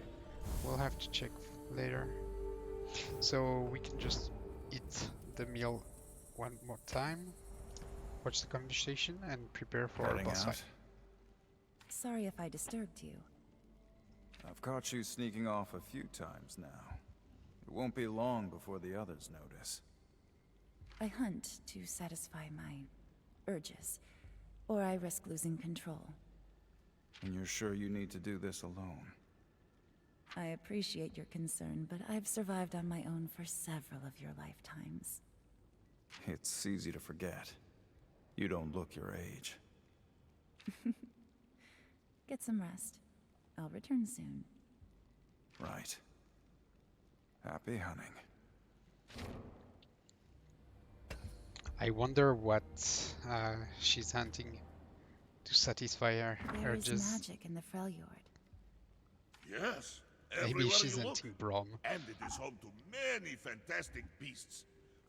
will have to check later. So we can just eat the meal one more time, watch the conversation, and prepare for our boss fight. Sorry if I disturbed you. I've caught you sneaking off a few times now. It won't be long before the others notice. I hunt to satisfy my urges, or I risk losing control. And you're sure you need to do this alone? I appreciate your concern, but I've survived on my own for several of your lifetimes. It's easy to forget. You don't look your age. Get some rest. I'll return soon. Right. Happy hunting. I wonder what she's hunting to satisfy her There is urges. magic in the Freljord. Yes, Maybe everywhere she's you look. hunting Brom. And it is home to many fantastic beasts,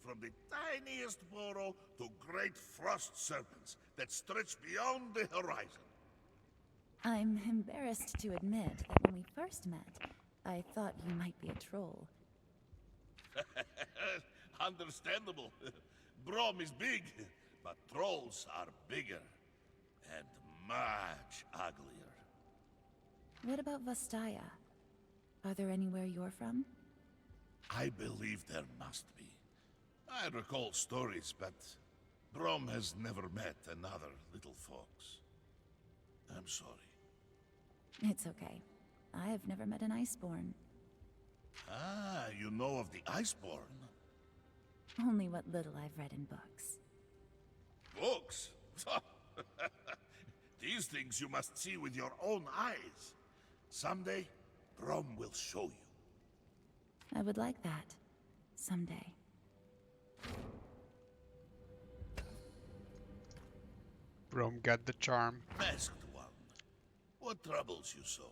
from the tiniest burrow to great frost serpents that stretch beyond the horizon. I'm embarrassed to admit that when we first met, I thought you might be a troll. Understandable. Brom is big, but trolls are bigger and much uglier. What about Vastaya? Are there anywhere you're from? I believe there must be. I recall stories, but Brom has never met another little fox. I'm sorry. It's okay. I have never met an Iceborn. Ah, you know of the Iceborn? Only what little I've read in books. Books? These things you must see with your own eyes. Someday, Brom will show you. I would like that. Someday. Brom got the charm. Masked one, what troubles you so?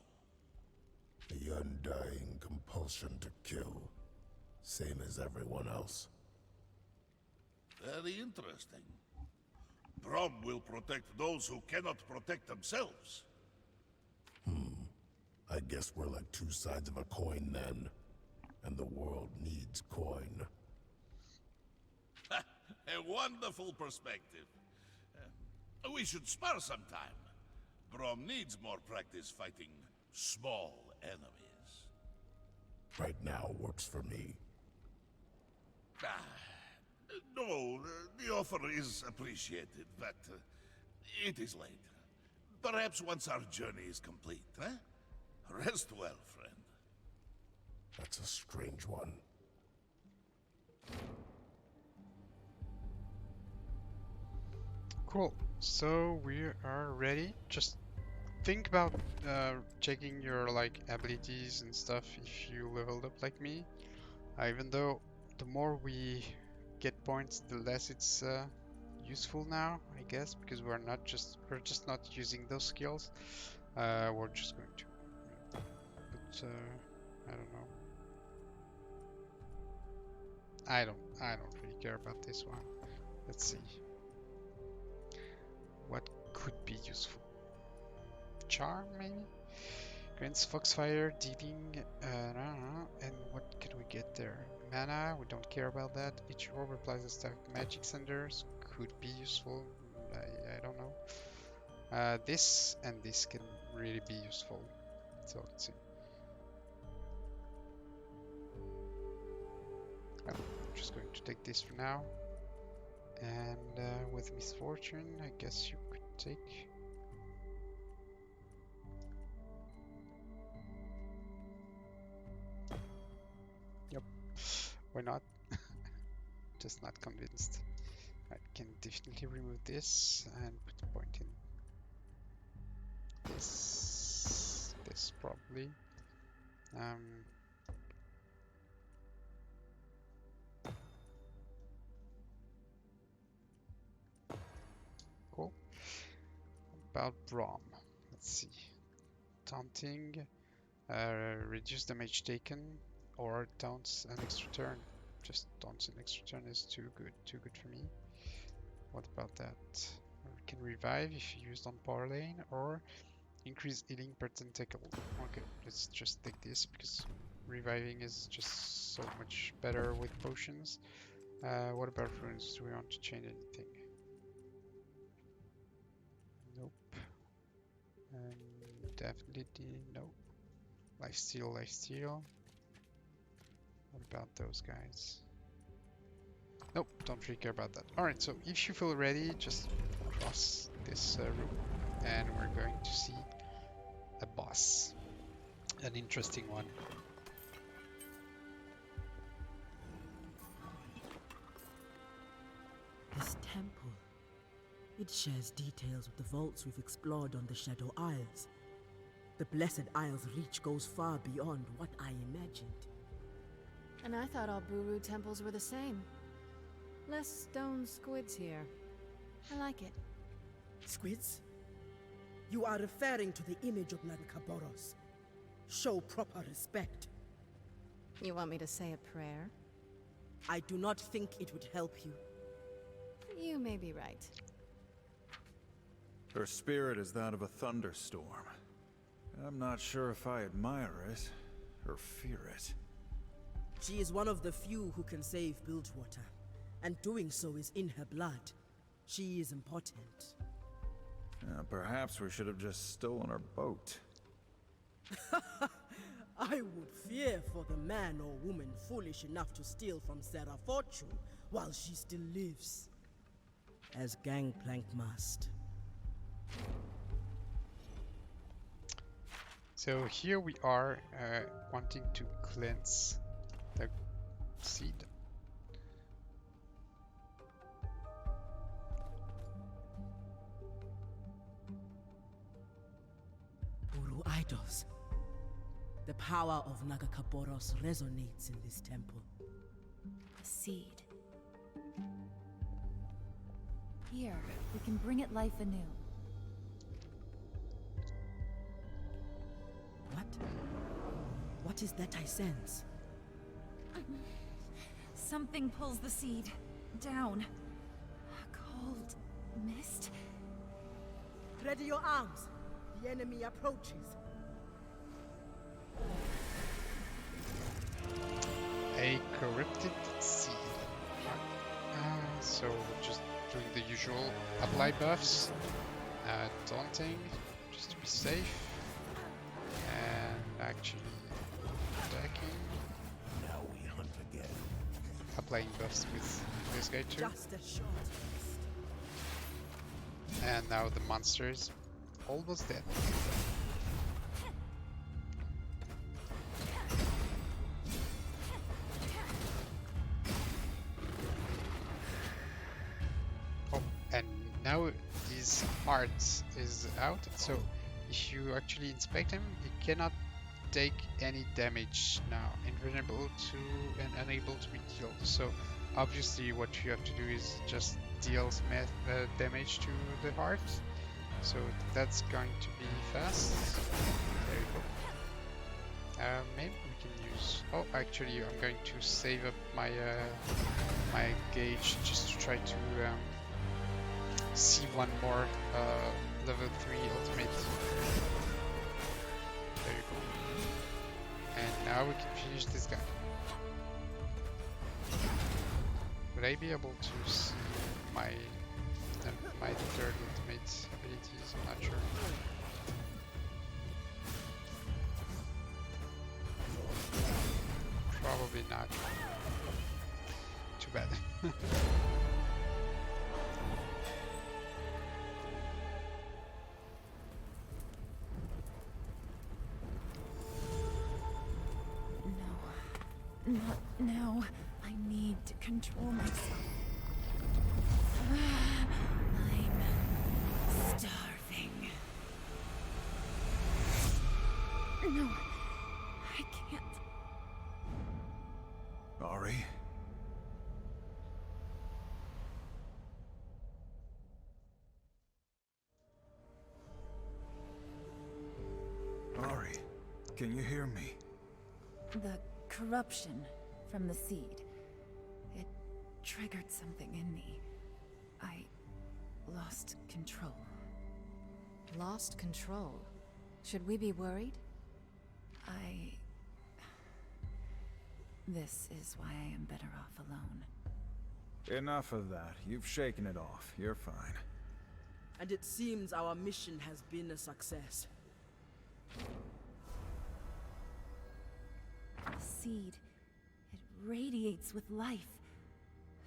The undying compulsion to kill. Same as everyone else. Very interesting. Brom will protect those who cannot protect themselves. I guess we're like two sides of a coin then. and the world needs coin. A wonderful perspective. We should spar sometime. Brom needs more practice fighting small enemies. Right now works for me. No, the offer is appreciated, but it is late. Perhaps once our journey is complete, eh? Rest well, friend. That's a strange one. Cool. So we are ready. Just think about checking your like abilities and stuff if you leveled up like me. Even though the more we get points, the less it's useful now, I guess, because we're just not using those skills. We're just going to put I don't know. I don't really care about this one. Let's see. What could be useful? Charm, maybe? Grants Foxfire, dealing, I don't know. And what can we get there? Mana, we don't care about that. Each orb applies a stack of magic cinders, could be useful. I don't know. This and this can really be useful. So let's see. I'm just going to take this for now. And with misfortune, I guess you could take. Yep. Why not? Just not convinced. I can definitely remove this and put a point in this. This probably. Cool. About Brom. Let's see. Taunting. Reduce damage taken, or taunts an extra turn. Just taunts an extra turn is too good for me. What about that? We can revive if used on power lane, or increase healing per tentacle. Okay, let's just take this because reviving is just so much better with potions. What about runes? Do we want to change anything? Nope. Definitely no. Lifesteal, lifesteal. What about those guys? Nope, don't really care about that. Alright, so if you feel ready, just cross this room and we're going to see a boss. An interesting one. This temple, it shares details with the vaults we've explored on the Shadow Isles. The Blessed Isle's reach goes far beyond what I imagined. And I thought all Buhru temples were the same. Less stone squids here. I like it. Squids? You are referring to the image of Nagakaboros. Show proper respect. You want me to say a prayer? I do not think it would help you. You may be right. Her spirit is that of a thunderstorm. I'm not sure if I admire it or fear it. She is one of the few who can save Bilgewater, and doing so is in her blood. She is important. Perhaps we should have just stolen her boat. I would fear for the man or woman foolish enough to steal from Sarah Fortune while she still lives. As Gangplank must. So here we are wanting to cleanse the seed. Buhru idols. The power of Nagakaboros resonates in this temple. The seed. Here, we can bring it life anew. What is that I sense? Something pulls the seed down. A cold mist. Ready your arms. The enemy approaches. usual. Apply buffs, taunting, just to be safe, and actually attacking. Now we hunt again. Applying buffs with this guy too. Just a short rest. And now the monster is almost dead. Oh, and now his heart is out, so if you actually inspect him, he cannot take any damage now. Invulnerable to and unable to be healed. So obviously what you have to do is just deal damage to the heart. So that's going to be fast. There you go. Maybe we can use... Oh, actually I'm going to save up my my gauge just to try to see one more level 3 ultimate. There you go. And now we can finish this guy. Would I be able to see my my third ultimate abilities? I'm not sure. Probably not. Too bad. Not now. I need to control myself. I'm starving. No, I can't. Ari? Ari, can you hear me? The corruption from the seed. It triggered something in me. I lost control. Lost control. Should we be worried? This is why I am better off alone. Enough of that. You've shaken it off. You're fine. And it seems our mission has been a success. The seed, it radiates with life.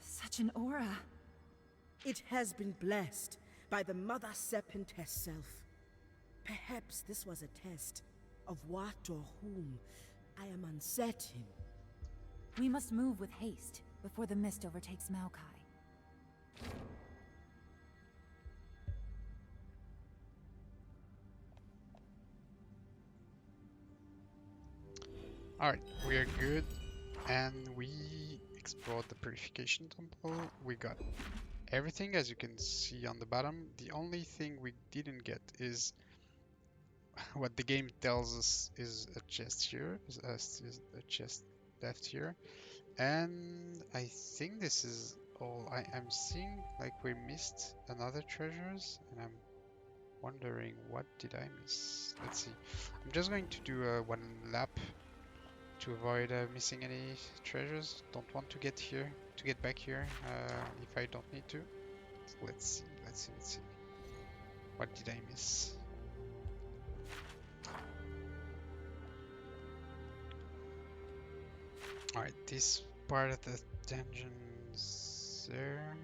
Such an aura. It has been blessed by the Mother Serpent herself. Perhaps this was a test of what or whom. I am uncertain. We must move with haste before the mist overtakes Maokai. Alright, we are good, and we explored the Purification Temple. We got everything, as you can see on the bottom. The only thing we didn't get is what the game tells us is a chest here, is a chest left here. And I think this is all. I'm seeing like we missed another treasures, and I'm wondering what did I miss. Let's see. I'm just going to do one lap to avoid missing any treasures. Don't want to get back here if I don't need to. So let's see. What did I miss? Alright, this part of the dungeons there.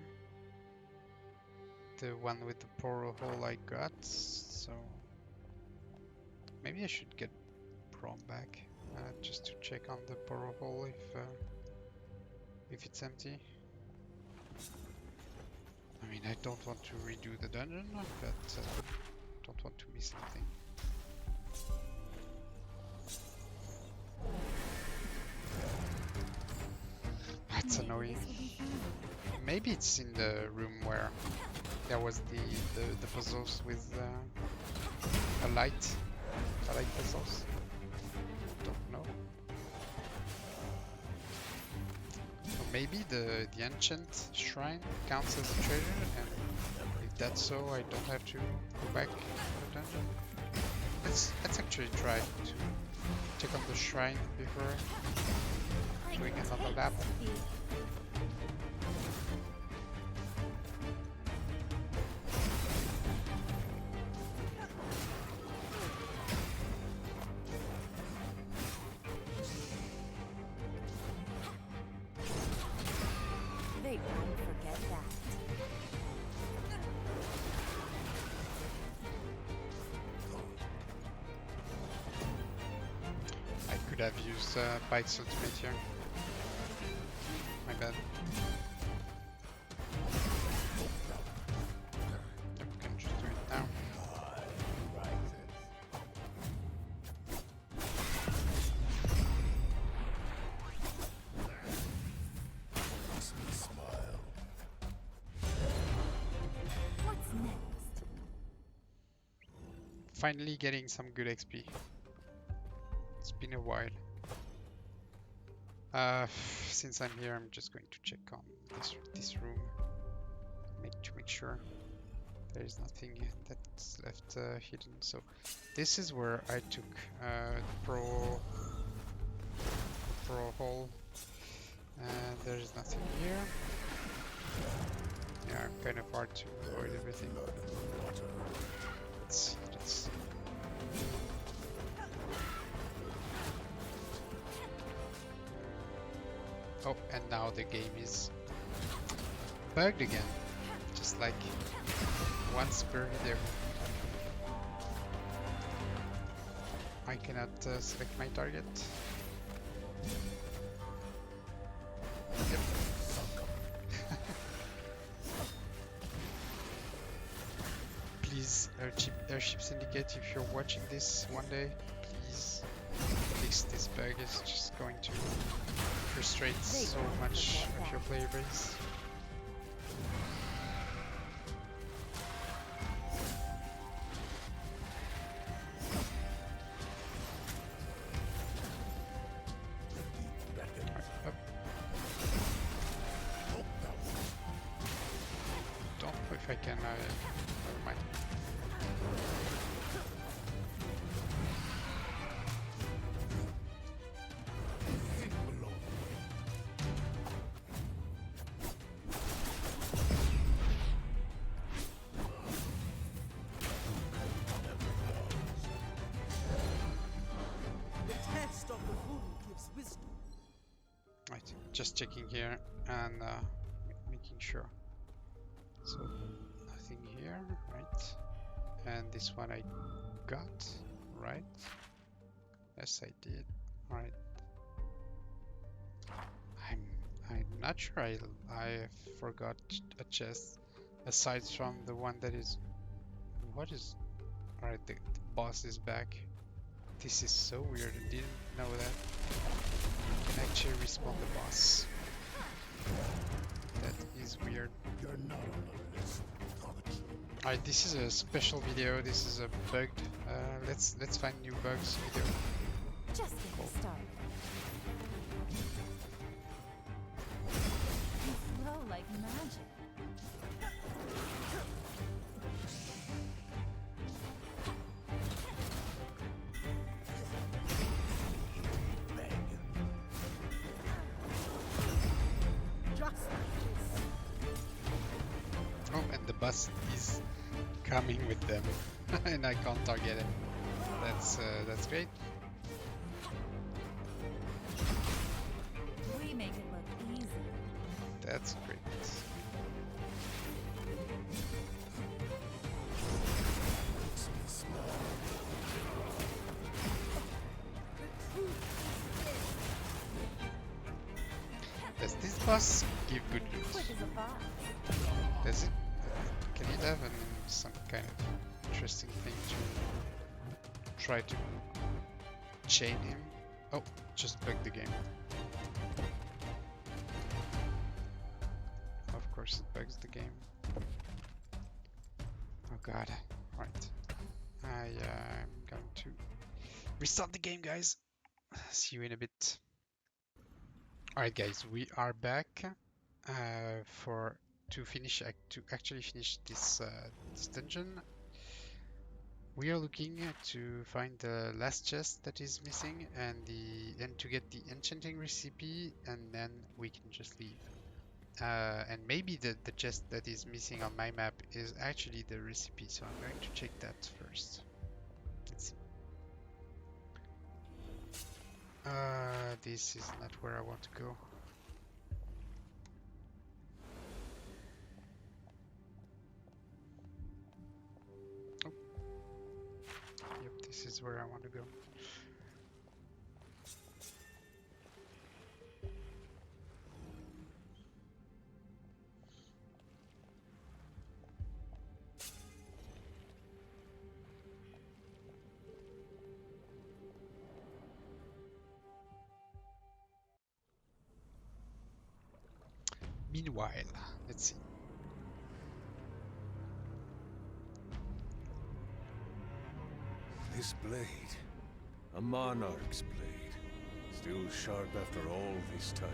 The one with the portal hole I got, so maybe I should get Brom back just to check on the portal hole if it's empty. I mean, I don't want to redo the dungeon, but don't want to miss anything. That's annoying. Maybe it's in the room where there was the puzzles with a light puzzles. Don't know. Or maybe the ancient shrine counts as a treasure, and if that's so, I don't have to go back to the dungeon. Let's actually try to check on the shrine before doing another lap. Could have used Pike's ultimate here. My bad. Yep, we can just do it now. What's next? Finally getting some good XP. It's been a while. Since I'm here, I'm just going to check on this room, make sure there is nothing that's left hidden. So this is where I took the pro hole, and there is nothing here. Yeah, kind of hard to avoid everything. Let's see. Oh, and now the game is bugged again, just like once per video. I cannot select my target. Yep. Please, Airship Syndicate, if you're watching this one day, please fix this bug. It's just going to frustrate so much of your player base. Up. Don't know if I can. Never mind. The test of the Buhru gives wisdom. Right, just checking here and making sure. So nothing here, right? And this one I got, right? Yes, I did. Right. I'm not sure I forgot a chest aside from the one that is. What is? Alright, the boss is back. This is so weird. I didn't know that. You can actually respawn the boss. That is weird. Alright, this is a special video. This is a bugged. Let's find new bugs video. Just getting started. You flow like magic. Just like this. Oh, and the bus is coming with them, and I can't target it. That's great. We make it look easy. That's great. Does this boss give good loot? Quick as a fox. Does it? Can it have some kind of interesting thing to try to chain him? Oh, just bug the game. Of course it bugs the game. Oh god. Right. I am going to restart the game, guys. See you in a bit. Alright guys, we are back to actually finish this dungeon. We are looking to find the last chest that is missing and to get the enchanting recipe, and then we can just leave. And maybe the chest that is missing on my map is actually the recipe, so I'm going to check that first. Let's see. This is not where I want to go. Oh. Yep, this is where I want to go. Meanwhile, let's see. This blade, a monarch's blade, still sharp after all this time.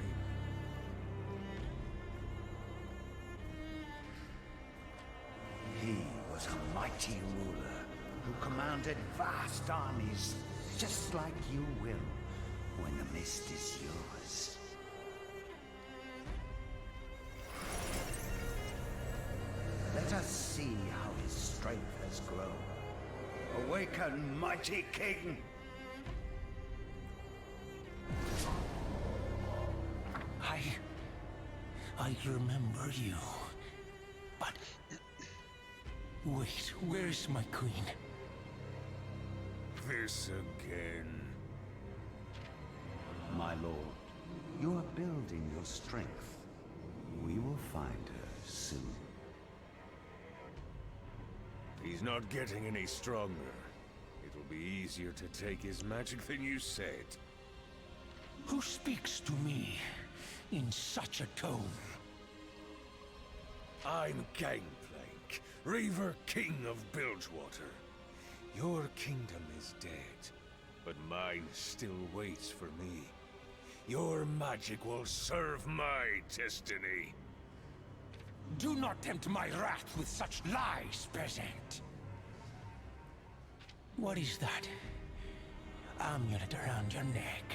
He was a mighty ruler who commanded vast armies, just like you will when the mist is yours. Let us see how his strength has grown. Awaken, mighty king! I remember you. But... wait, where's my queen? This again. My lord, you are building your strength. We will find her soon. He's not getting any stronger. It'll be easier to take his magic than you said. Who speaks to me in such a tone? I'm Gangplank, Reaver King of Bilgewater. Your kingdom is dead, but mine still waits for me. Your magic will serve my destiny. Do not tempt my wrath with such lies, peasant. What is that? Amulet around your neck.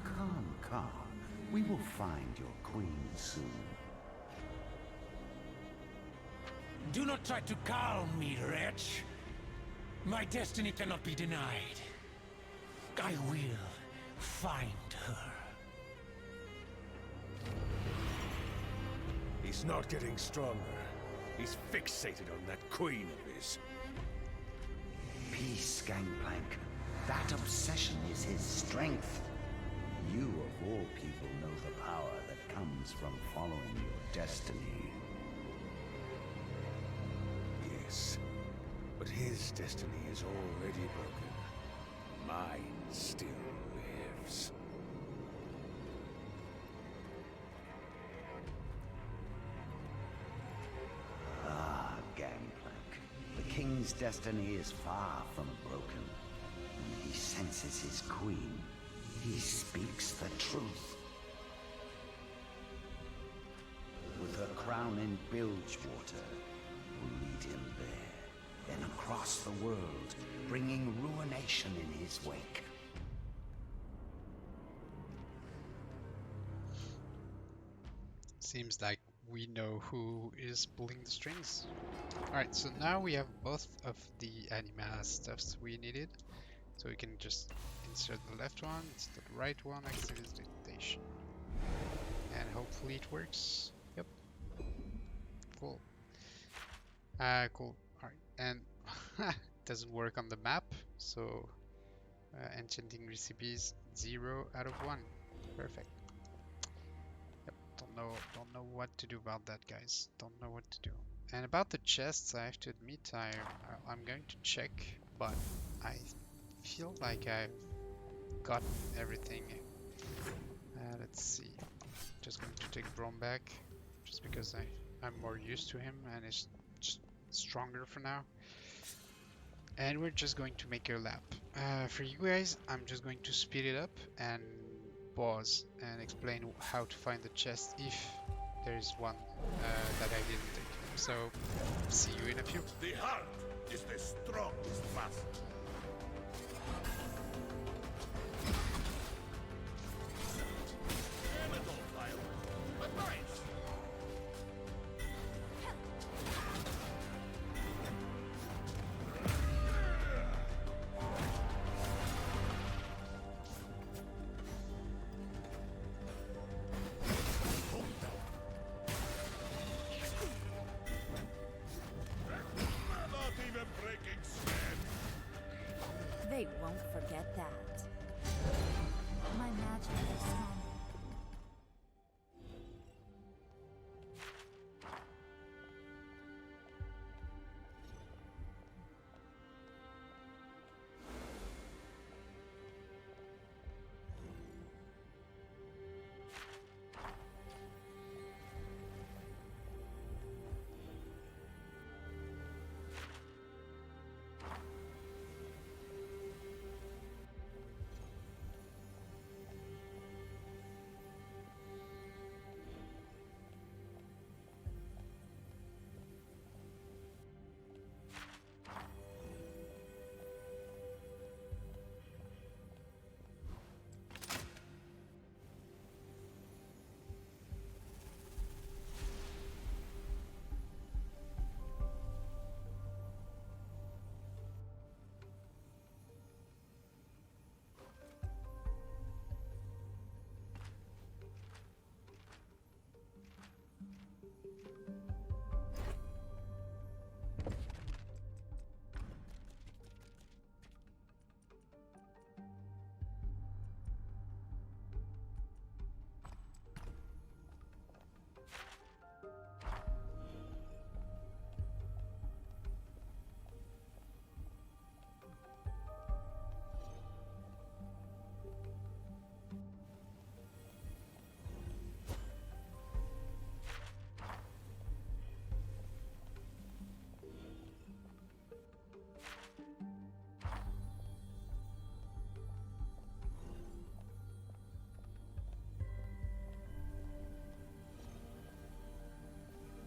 Calm, calm. We will find your queen soon. Do not try to calm me, wretch. My destiny cannot be denied. I will find her. He's not getting stronger. He's fixated on that queen of his. Peace, Gangplank. That obsession is his strength. You, of all people, know the power that comes from following your destiny. Yes, but his destiny is already broken. Mine still lives. Ah, Gangplank. The king's destiny is far from broken. When he senses his queen, he speaks the truth. With her crown in Bilgewater, will lead him there, then across the world, bringing ruination in his wake. Seems like we know who is pulling the strings. Alright, so now we have both of the anima stuffs we needed. So we can just insert the left one, insert the right one, activate the dictation. And hopefully it works. Yep. Cool. Cool. Alright, and it doesn't work on the map, so enchanting recipes 0 out of 1. Perfect. Yep, don't know what to do about that, guys. Don't know what to do. And about the chests, I have to admit I'm going to check, but I feel like I've gotten everything. Let's see. Just going to take Brom back, just because I'm more used to him and it's just stronger for now. And we're just going to make a lap. For you guys, I'm just going to speed it up and pause and explain how to find the chest if there is one that I didn't take. So, see you in a few. The heart is the strongest muscle. They won't forget that. My magic is strong.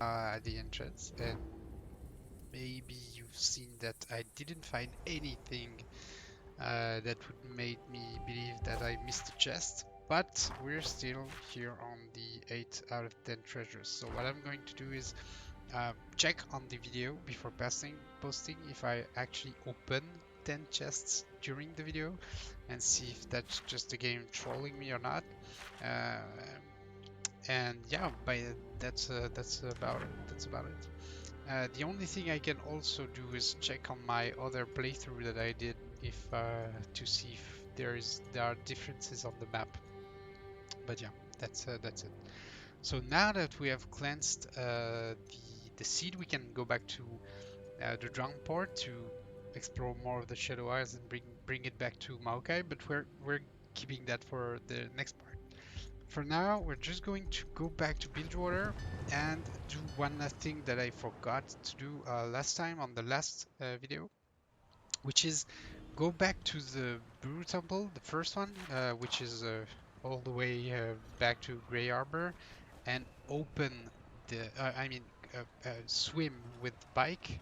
at the entrance, and maybe you've seen that I didn't find anything that would make me believe that I missed a chest, but we're still here on the 8 out of 10 treasures. So what I'm going to do is check on the video before posting if I actually open 10 chests during the video and see if that's just the game trolling me or not. Uh, and yeah, that's about it. That's about it. The only thing I can also do is check on my other playthrough that I did if to see if there are differences on the map. But yeah, that's it. So now that we have cleansed the seed, we can go back to the drown port to explore more of the Shadow Isles and bring it back to Maokai. But we're keeping that for the next part. For now, we're just going to go back to Bilgewater and do one last thing that I forgot to do last time on the last video, which is go back to the Buhru Temple, the first one, which is all the way back to Grey Arbor, and open swim with bike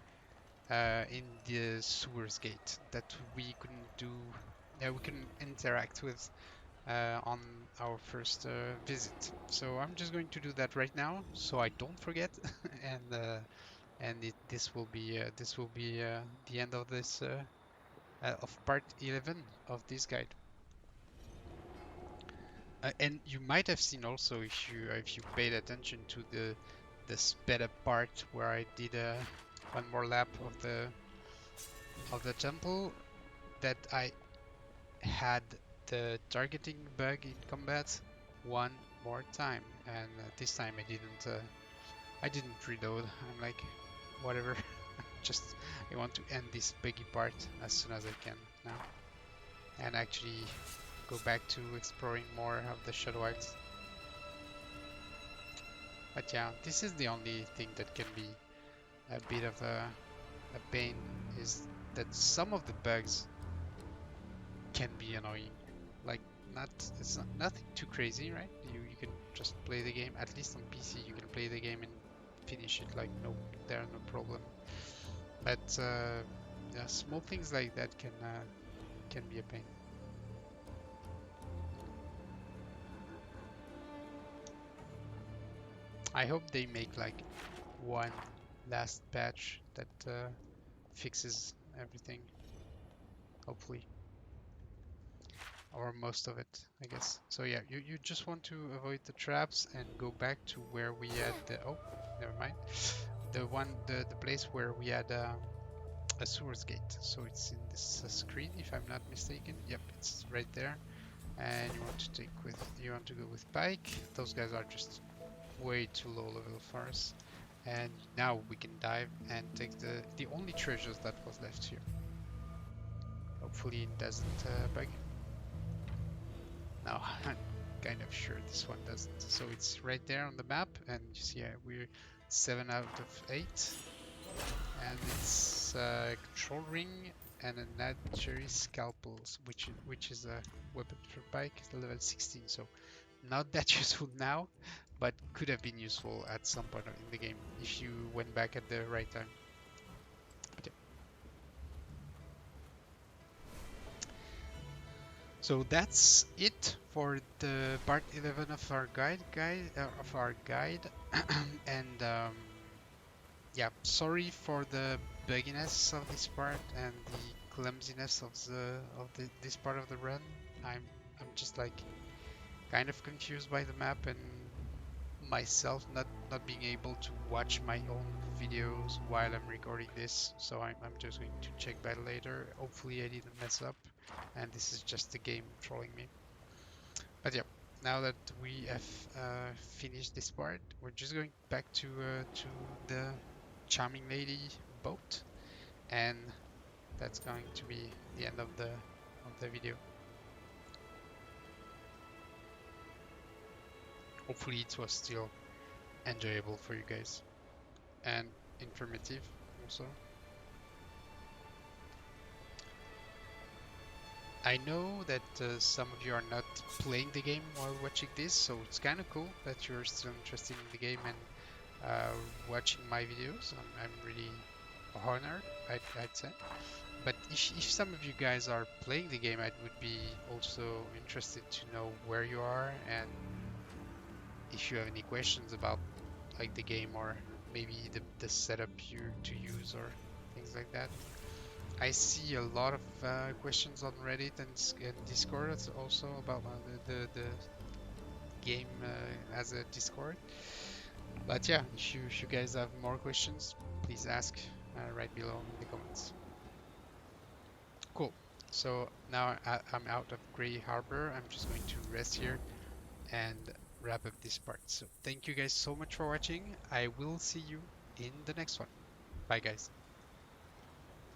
in the sewers gate that we couldn't do, we couldn't interact with on our first visit. So I'm just going to do that right now, so I don't forget, and this will be the end of this of part 11 of this guide. And you might have seen also if you paid attention to the sped up part where I did one more lap of the temple, that I had the targeting bug in combat one more time, and this time I didn't reload. I'm like, whatever, just I want to end this buggy part as soon as I can now, and actually go back to exploring more of the Shadow Isles. But yeah, this is the only thing that can be a bit of a pain, is that some of the bugs can be annoying. Like, it's not nothing too crazy, right? You can just play the game, at least on PC you can play the game and finish it like there are no problem. But yeah, small things like that can be a pain. I hope they make like one last patch that fixes everything, hopefully, or most of it, I guess. So yeah, you just want to avoid the traps and go back to where we had oh, never mind, the place where we had a sewers gate. So it's in this screen, if I'm not mistaken. Yep, it's right there. And you want to go with Pike. Those guys are just way too low level for us. And now we can dive and take the only treasures that was left here. Hopefully it doesn't bug. No, I'm kind of sure this one doesn't. So it's right there on the map, and you see we're 7 out of 8. And it's a control ring and a Nadjeri scalpels, which is a weapon for Pike, level 16. So not that useful now, but could have been useful at some point in the game if you went back at the right time. But yeah. So that's it for the part 11 of our guide, and yeah, sorry for the bugginess of this part and the clumsiness of this part of the run. I'm just like kind of confused by the map and myself not being able to watch my own videos while I'm recording this, so I'm just going to check back later. Hopefully I didn't mess up and this is just the game trolling me. But yeah, now that we have finished this part, we're just going back to the charming lady boat, and that's going to be the end of the video. Hopefully it was still enjoyable for you guys and informative also. I know that some of you are not playing the game while watching this, so it's kind of cool that you're still interested in the game and watching my videos. I'm really honored, I'd say. But if some of you guys are playing the game, I would be also interested to know where you are and if you have any questions about like the game or maybe the setup you to use or things like that. I see a lot of questions on Reddit and Discord also about the game as a Discord. But yeah, if you guys have more questions, please ask right below in the comments. Cool. So now I'm out of Grey Harbor. I'm just going to rest here and wrap up this part. So thank you guys so much for watching. I will see you in the next one. Bye guys.